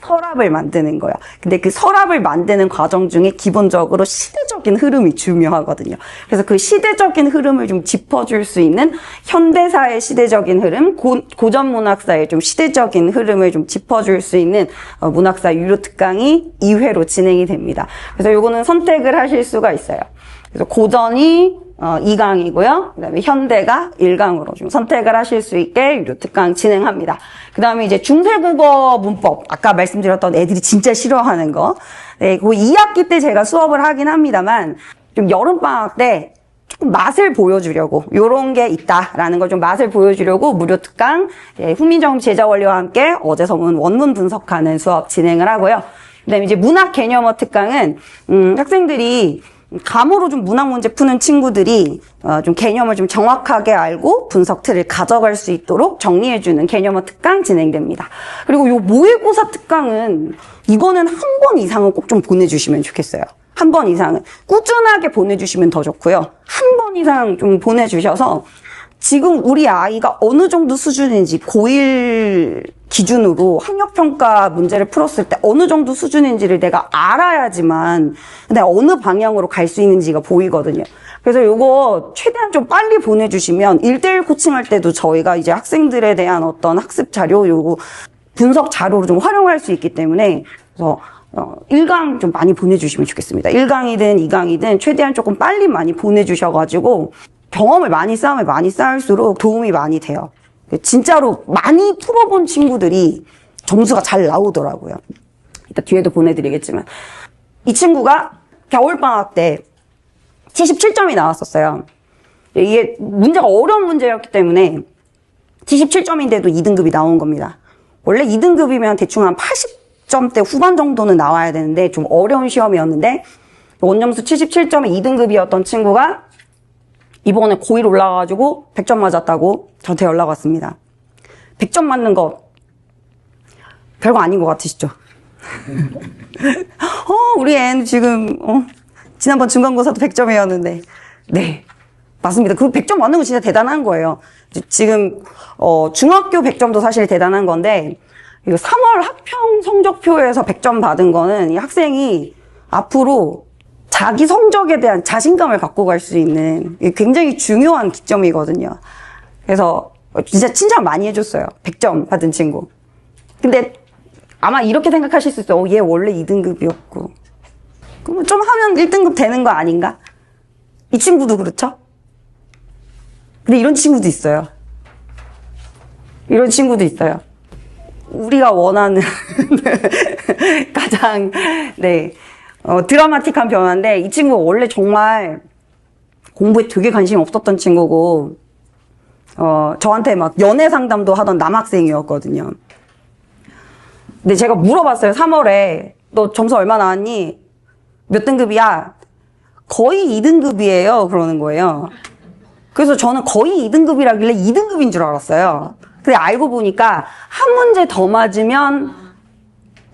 서랍을 만드는 거야. 근데 그 서랍을 만드는 과정 중에 기본적으로 시대적인 흐름이 중요하거든요. 그래서 그 시대적인 흐름을 좀 짚어줄 수 있는 현대사의 시대적인 흐름, 고전 문학사의 좀 시대적인 흐름을 좀 짚어줄 수 있는 문학사 유료 특강이 2회로 진행이 됩니다. 그래서 요거는 선택을 하실 수가 있어요. 그래서 고전이 2강이고요. 그다음에 현대가 1강으로 좀 선택을 하실 수 있게 유료 특강 진행합니다. 그다음에 이제 중세국어 문법, 아까 말씀드렸던 애들이 진짜 싫어하는 거. 그 2학기 때 제가 수업을 하긴 합니다만 좀 여름방학 때 조금 맛을 보여주려고 요런 게 있다라는 걸 좀 맛을 보여주려고 무료 특강 훈민정 제자 원리와 함께 어제서문 원문 분석하는 수업 진행을 하고요. 그다음에 이제 문학 개념어 특강은 학생들이 감으로 좀 문학 문제 푸는 친구들이 좀 개념을 좀 정확하게 알고 분석 틀을 가져갈 수 있도록 정리해주는 개념어 특강 진행됩니다. 그리고 요 모의고사 특강은 이거는 한 번 이상은 꼭 좀 보내주시면 좋겠어요. 한 번 이상은 꾸준하게 보내주시면 더 좋고요. 한 번 이상 좀 보내주셔서 지금 우리 아이가 어느 정도 수준인지 고1 기준으로 학력평가 문제를 풀었을 때 어느 정도 수준인지를 내가 알아야지만 내가 어느 방향으로 갈 수 있는지가 보이거든요. 그래서 요거 최대한 좀 빨리 보내주시면 1대1 코칭할 때도 저희가 이제 학생들에 대한 어떤 학습 자료, 요거 분석 자료로 좀 활용할 수 있기 때문에 그래서 1강 좀 많이 보내주시면 좋겠습니다. 1강이든 2강이든 최대한 조금 빨리 많이 보내주셔가지고 경험을 많이 쌓으면 많이 쌓을수록 도움이 많이 돼요. 진짜로 많이 풀어본 친구들이 점수가 잘 나오더라고요. 이따 뒤에도 보내드리겠지만 이 친구가 겨울방학 때 77점이 나왔었어요. 이게 문제가 어려운 문제였기 때문에 77점인데도 2등급이 나온 겁니다. 원래 2등급이면 대충 한 80점대 후반 정도는 나와야 되는데 좀 어려운 시험이었는데 원점수 77점에 2등급이었던 친구가 이번에 고1 올라가가지고 100점 맞았다고 저한테 연락 왔습니다. 100점 맞는 거 별거 아닌 것 같으시죠? 우리 애는 지금 지난번 중간고사도 100점이었는데 네, 맞습니다. 그 100점 맞는 거 진짜 대단한 거예요. 지금 중학교 100점도 사실 대단한 건데 이거 3월 학평 성적표에서 100점 받은 거는 이 학생이 앞으로 자기 성적에 대한 자신감을 갖고 갈 수 있는 굉장히 중요한 기점이거든요. 그래서 진짜 칭찬 많이 해줬어요. 100점 받은 친구. 근데 아마 이렇게 생각하실 수 있어요. 얘 원래 2등급이었고. 그럼 좀 하면 1등급 되는 거 아닌가? 이 친구도 그렇죠? 근데 이런 친구도 있어요. 이런 친구도 있어요. 우리가 원하는 가장 드라마틱한 변화인데, 이 친구가 원래 정말 공부에 되게 관심이 없었던 친구고, 저한테 막 연애 상담도 하던 남학생이었거든요. 근데 제가 물어봤어요. 3월에 너 점수 얼마 나왔니? 몇 등급이야? 거의 2등급이에요. 그러는 거예요. 그래서 저는 거의 2등급이라길래 2등급인 줄 알았어요. 근데 알고 보니까 한 문제 더 맞으면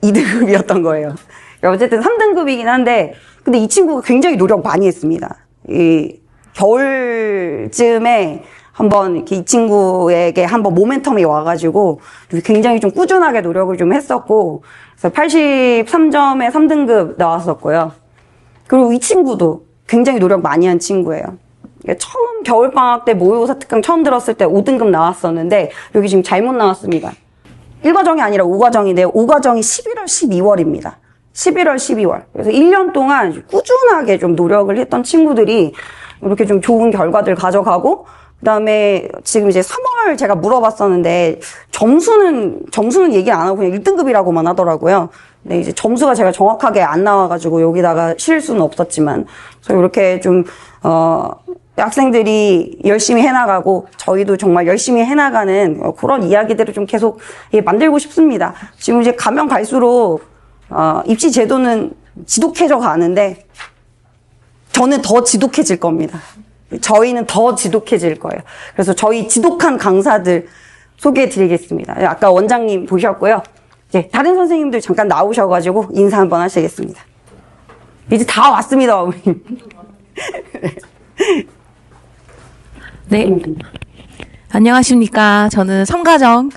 2등급이었던 거예요. 어쨌든 3등급이긴 한데, 근데 이 친구가 굉장히 노력 많이 했습니다. 이 겨울쯤에 한번 이렇게 이 친구에게 한번 모멘텀이 와가지고 굉장히 좀 꾸준하게 노력을 좀 했었고, 그래서 83점에 3등급 나왔었고요. 그리고 이 친구도 굉장히 노력 많이 한 친구예요. 처음 겨울방학 때 모의고사 특강 처음 들었을 때 5등급 나왔었는데, 여기 지금 잘못 나왔습니다. 1과정이 아니라 5과정인데요. 5과정이 11월, 12월입니다. 11월, 12월. 그래서 1년 동안 꾸준하게 좀 노력을 했던 친구들이 이렇게 좀 좋은 결과들 가져가고, 그 다음에 지금 이제 3월 제가 물어봤었는데, 점수는 얘기 안 하고 그냥 1등급이라고만 하더라고요. 근데 이제 점수가 제가 정확하게 안 나와가지고 여기다가 실을 수는 없었지만, 그래서 이렇게 좀, 학생들이 열심히 해나가고, 저희도 정말 열심히 해나가는 그런 이야기들을 좀 계속 만들고 싶습니다. 지금 이제 가면 갈수록, 입시 제도는 지독해져 가는데, 저는 더 지독해질 겁니다. 저희는 더 지독해질 거예요. 그래서 저희 지독한 강사들 소개해 드리겠습니다. 아까 원장님 보셨고요. 이제 다른 선생님들 잠깐 나오셔가지고 인사 한번 하시겠습니다. 이제 다 왔습니다, 어머님. 네. 안녕하십니까. 저는 3과정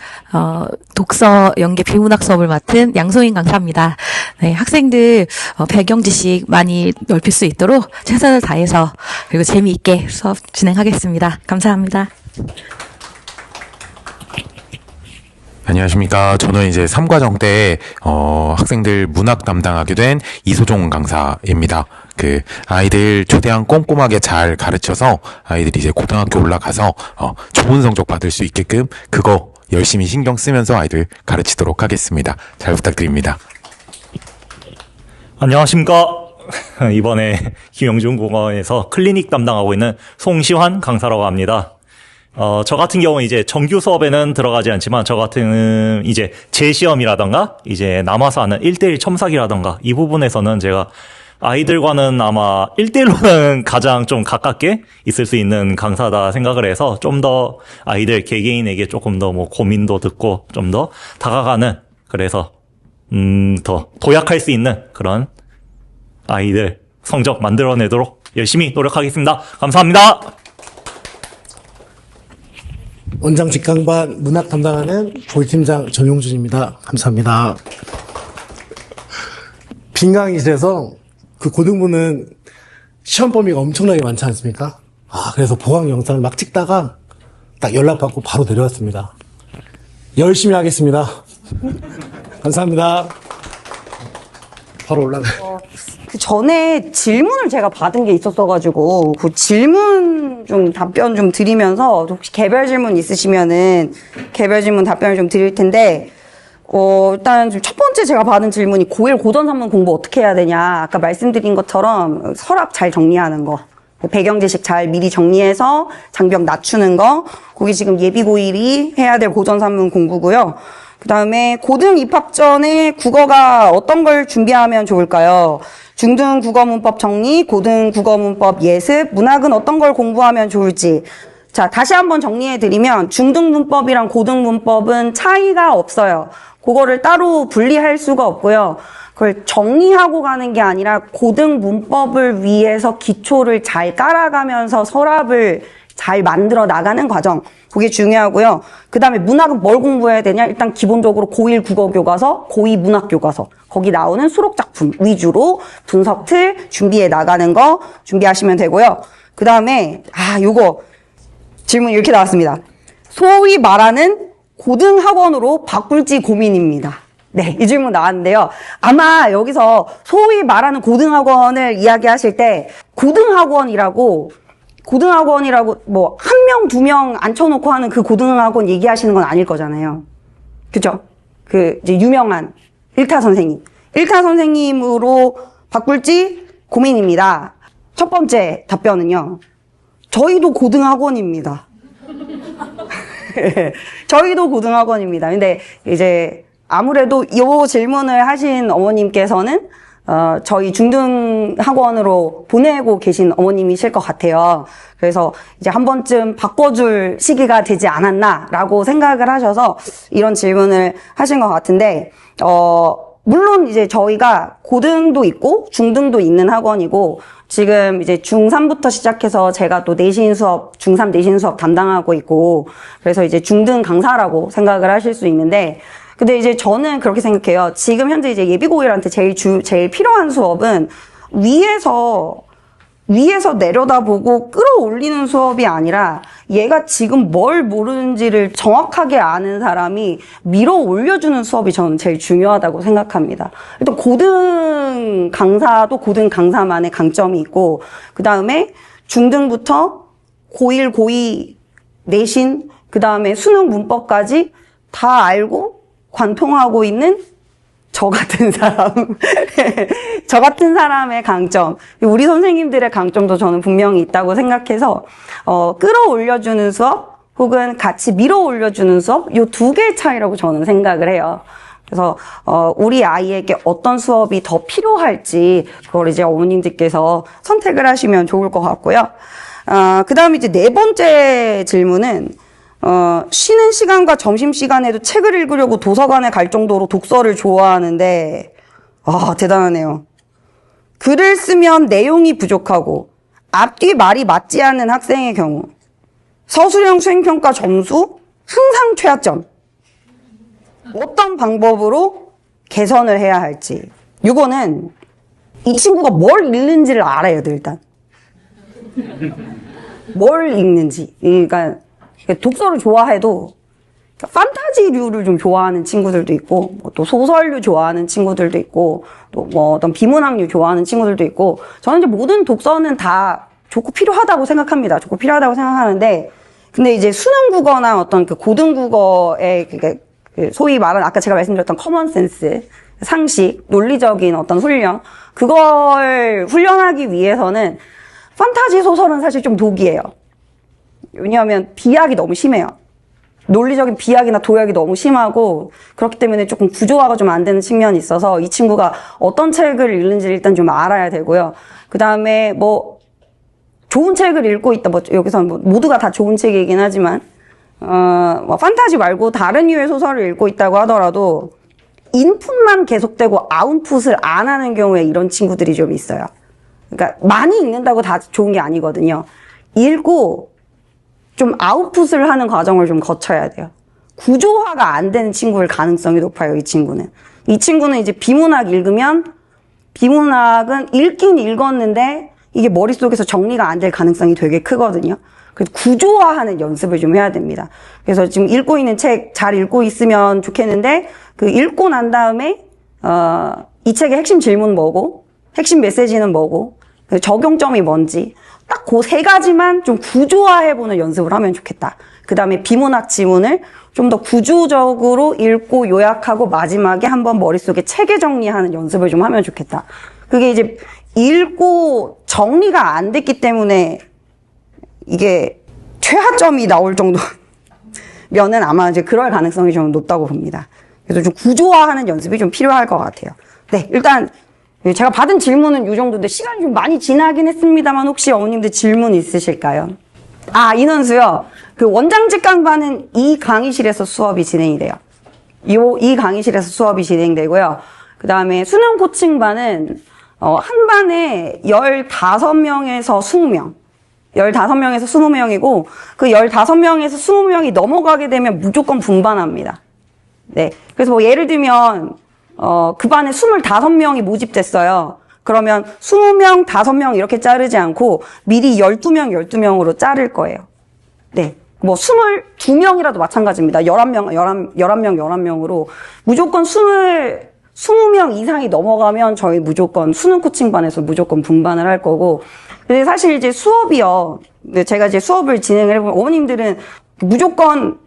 독서 연계 비문학 수업을 맡은 양소인 강사입니다. 네, 학생들 배경 지식 많이 넓힐 수 있도록 최선을 다해서 그리고 재미있게 수업 진행하겠습니다. 감사합니다. 안녕하십니까. 저는 이제 3과정 때 학생들 문학 담당하게 된 이소종 강사입니다. 아이들 최대한 꼼꼼하게 잘 가르쳐서 아이들이 이제 고등학교 올라가서 좋은 성적 받을 수 있게끔 그거 열심히 신경 쓰면서 아이들 가르치도록 하겠습니다. 잘 부탁드립니다. 안녕하십니까. 이번에 김영중공원에서 클리닉 담당하고 있는 송시환 강사라고 합니다. 저 같은 경우는 이제 정규 수업에는 들어가지 않지만, 저 같은 이제 재시험이라던가, 이제 남아서 하는 1대1 첨삭이라던가, 이 부분에서는 제가 아이들과는 아마 1대1로는 가장 좀 가깝게 있을 수 있는 강사다 생각을 해서, 좀 더 아이들 개개인에게 조금 더 고민도 듣고, 좀 더 다가가는, 그래서, 더 도약할 수 있는 그런 아이들 성적 만들어내도록 열심히 노력하겠습니다. 감사합니다. 원장 직강반 문학 담당하는 조팀장 전용준입니다. 감사합니다. 빈강이실에서 그 고등부는 시험 범위가 엄청나게 많지 않습니까? 그래서 보강 영상을 막 찍다가 딱 연락받고 바로 내려왔습니다. 열심히 하겠습니다. 감사합니다. 바로 올라가요. 그 전에 질문을 제가 받은 게 있었어가지고, 그 질문 좀 답변 좀 드리면서, 혹시 개별 질문 있으시면은, 개별 질문 답변을 좀 드릴 텐데, 일단 첫 번째 제가 받은 질문이 고1 고전산문 공부 어떻게 해야 되냐. 아까 말씀드린 것처럼 서랍 잘 정리하는 거. 배경 지식 잘 미리 정리해서 장벽 낮추는 거. 그게 지금 예비 고1이 해야 될 고전산문 공부고요. 그 다음에 고등 입학 전에 국어가 어떤 걸 준비하면 좋을까요? 중등 국어 문법 정리, 고등 국어 문법 예습, 문학은 어떤 걸 공부하면 좋을지. 자, 다시 한번 정리해드리면 중등 문법이랑 고등 문법은 차이가 없어요. 그거를 따로 분리할 수가 없고요. 그걸 정리하고 가는 게 아니라 고등 문법을 위해서 기초를 잘 깔아가면서 서랍을 잘 만들어 나가는 과정. 그게 중요하고요. 그 다음에 문학은 뭘 공부해야 되냐? 일단 기본적으로 고1 국어교과서, 고2 문학교과서. 거기 나오는 수록작품 위주로 분석 틀 준비해 나가는 거 준비하시면 되고요. 그 다음에, 요거 질문 이렇게 나왔습니다. 소위 말하는 고등학원으로 바꿀지 고민입니다. 네, 이 질문 나왔는데요. 아마 여기서 소위 말하는 고등학원을 이야기하실 때 고등학원이라고 고등학원이라고 뭐 한 명, 두 명 앉혀놓고 하는 그 고등학원 얘기하시는 건 아닐 거잖아요. 그죠? 그 이제 유명한 일타 선생님. 일타 선생님으로 바꿀지 고민입니다. 첫 번째 답변은요. 저희도 고등학원입니다. 저희도 고등학원입니다. 근데 이제 아무래도 이 질문을 하신 어머님께서는 저희 중등학원으로 보내고 계신 어머님이실 것 같아요. 그래서 이제 한 번쯤 바꿔줄 시기가 되지 않았나라고 생각을 하셔서 이런 질문을 하신 것 같은데, 물론 이제 저희가 고등도 있고 중등도 있는 학원이고, 지금 이제 중3부터 시작해서 제가 또 내신 수업, 중3 내신 수업 담당하고 있고, 그래서 이제 중등 강사라고 생각을 하실 수 있는데, 근데 이제 저는 그렇게 생각해요. 지금 현재 이제 예비고일한테 제일 필요한 수업은 위에서 내려다보고 끌어올리는 수업이 아니라 얘가 지금 뭘 모르는지를 정확하게 아는 사람이 밀어 올려주는 수업이 저는 제일 중요하다고 생각합니다. 일단 고등 강사도 고등 강사만의 강점이 있고, 그 다음에 중등부터 고1, 고2, 내신, 그 다음에 수능 문법까지 다 알고 관통하고 있는 저 같은 사람. 저 같은 사람의 강점. 우리 선생님들의 강점도 저는 분명히 있다고 생각해서, 끌어올려주는 수업, 혹은 같이 밀어 올려주는 수업, 요 두 개의 차이라고 저는 생각을 해요. 그래서, 우리 아이에게 어떤 수업이 더 필요할지, 그걸 이제 어머님들께서 선택을 하시면 좋을 것 같고요. 그 다음에 이제 네 번째 질문은, 쉬는 시간과 점심시간에도 책을 읽으려고 도서관에 갈 정도로 독서를 좋아하는데, 대단하네요. 글을 쓰면 내용이 부족하고, 앞뒤 말이 맞지 않는 학생의 경우, 서술형 수행평가 점수, 항상 최하점. 어떤 방법으로 개선을 해야 할지. 이거는 이 친구가 뭘 읽는지를 알아야 돼, 일단. 뭘 읽는지. 그러니까, 독서를 좋아해도 판타지류를 좀 좋아하는 친구들도 있고, 또 소설류 좋아하는 친구들도 있고, 또 뭐 어떤 비문학류 좋아하는 친구들도 있고, 저는 이제 모든 독서는 다 좋고 필요하다고 생각합니다. 좋고 필요하다고 생각하는데, 근데 이제 수능국어나 어떤 그 고등국어의 그 소위 말하는 아까 제가 말씀드렸던 커먼센스, 상식, 논리적인 어떤 훈련, 그걸 훈련하기 위해서는 판타지 소설은 사실 좀 독이에요. 왜냐하면 비약이 너무 심해요. 논리적인 비약이나 도약이 너무 심하고, 그렇기 때문에 조금 구조화가 좀 안 되는 측면이 있어서 이 친구가 어떤 책을 읽는지를 일단 좀 알아야 되고요. 그 다음에 뭐 좋은 책을 읽고 있다. 뭐 여기서는 뭐 모두가 다 좋은 책이긴 하지만 뭐 판타지 말고 다른 류의 소설을 읽고 있다고 하더라도 인풋만 계속되고 아웃풋을 안 하는 경우에 이런 친구들이 좀 있어요. 그러니까 많이 읽는다고 다 좋은 게 아니거든요. 읽고 좀 아웃풋을 하는 과정을 좀 거쳐야 돼요. 구조화가 안 되는 친구일 가능성이 높아요, 이 친구는. 이 친구는 이제 비문학 읽으면, 비문학은 읽긴 읽었는데, 이게 머릿속에서 정리가 안 될 가능성이 되게 크거든요. 그래서 구조화하는 연습을 좀 해야 됩니다. 그래서 지금 읽고 있는 책 잘 읽고 있으면 좋겠는데, 그 읽고 난 다음에, 이 책의 핵심 질문 뭐고, 핵심 메시지는 뭐고, 적용점이 뭔지, 딱 그 세 가지만 좀 구조화해보는 연습을 하면 좋겠다. 그 다음에 비문학 지문을 좀 더 구조적으로 읽고 요약하고 마지막에 한번 머릿속에 체계 정리하는 연습을 좀 하면 좋겠다. 그게 이제 읽고 정리가 안 됐기 때문에 이게 최하점이 나올 정도면은 아마 이제 그럴 가능성이 좀 높다고 봅니다. 그래서 좀 구조화하는 연습이 좀 필요할 것 같아요. 네, 일단 제가 받은 질문은 이 정도인데 시간이 좀 많이 지나긴 했습니다만 혹시 어머님들 질문 있으실까요? 인원수요. 그 원장직 강반은 이 강의실에서 수업이 진행이 돼요. 이 강의실에서 수업이 진행되고요. 그 다음에 수능 코칭반은 한 반에 15명에서 20명. 15명에서 20명이고 그 15명에서 20명이 넘어가게 되면 무조건 분반합니다. 네. 그래서 뭐 예를 들면 그 반에 25명이 모집됐어요. 그러면 20명, 5명 이렇게 자르지 않고 미리 12명, 12명으로 자를 거예요. 네. 뭐 22명이라도 마찬가지입니다. 11명, 11명, 11명으로 무조건 20명 이상이 넘어가면 저희 무조건 수능 코칭반에서 무조건 분반을 할 거고, 근데 사실 이제 수업이요. 제가 이제 수업을 진행을 해보면 어머님들은 무조건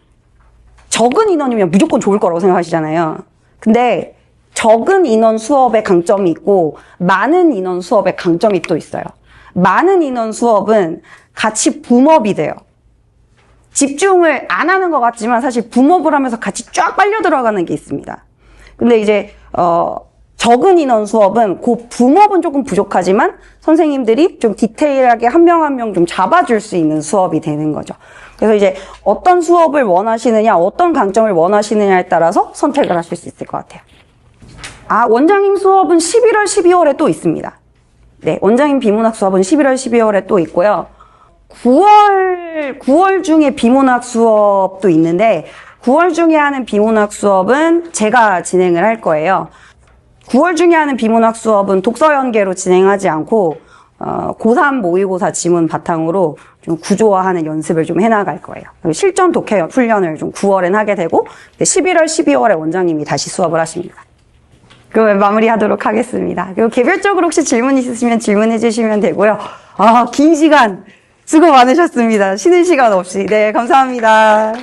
적은 인원이면 무조건 좋을 거라고 생각하시잖아요. 근데 적은 인원 수업의 강점이 있고 많은 인원 수업의 강점이 또 있어요. 많은 인원 수업은 같이 붐업이 돼요. 집중을 안 하는 것 같지만 사실 붐업을 하면서 같이 쫙 빨려 들어가는 게 있습니다. 근데 이제 적은 인원 수업은 그 붐업은 조금 부족하지만 선생님들이 좀 디테일하게 한 명 한 명 좀 잡아줄 수 있는 수업이 되는 거죠. 그래서 이제 어떤 수업을 원하시느냐, 어떤 강점을 원하시느냐에 따라서 선택을 하실 수 있을 것 같아요. 원장님 수업은 11월, 12월에 또 있습니다. 네, 원장님 비문학 수업은 11월, 12월에 또 있고요. 9월 중에 비문학 수업도 있는데 9월 중에 하는 비문학 수업은 제가 진행을 할 거예요. 9월 중에 하는 비문학 수업은 독서 연계로 진행하지 않고 고3 모의고사 지문 바탕으로 좀 구조화하는 연습을 좀 해나갈 거예요. 그리고 실전 독해 훈련을 좀 9월엔 하게 되고 11월, 12월에 원장님이 다시 수업을 하십니다. 그러면 마무리하도록 하겠습니다. 그리고 개별적으로 혹시 질문 있으시면 질문해 주시면 되고요. 긴 시간 수고 많으셨습니다. 쉬는 시간 없이. 네, 감사합니다.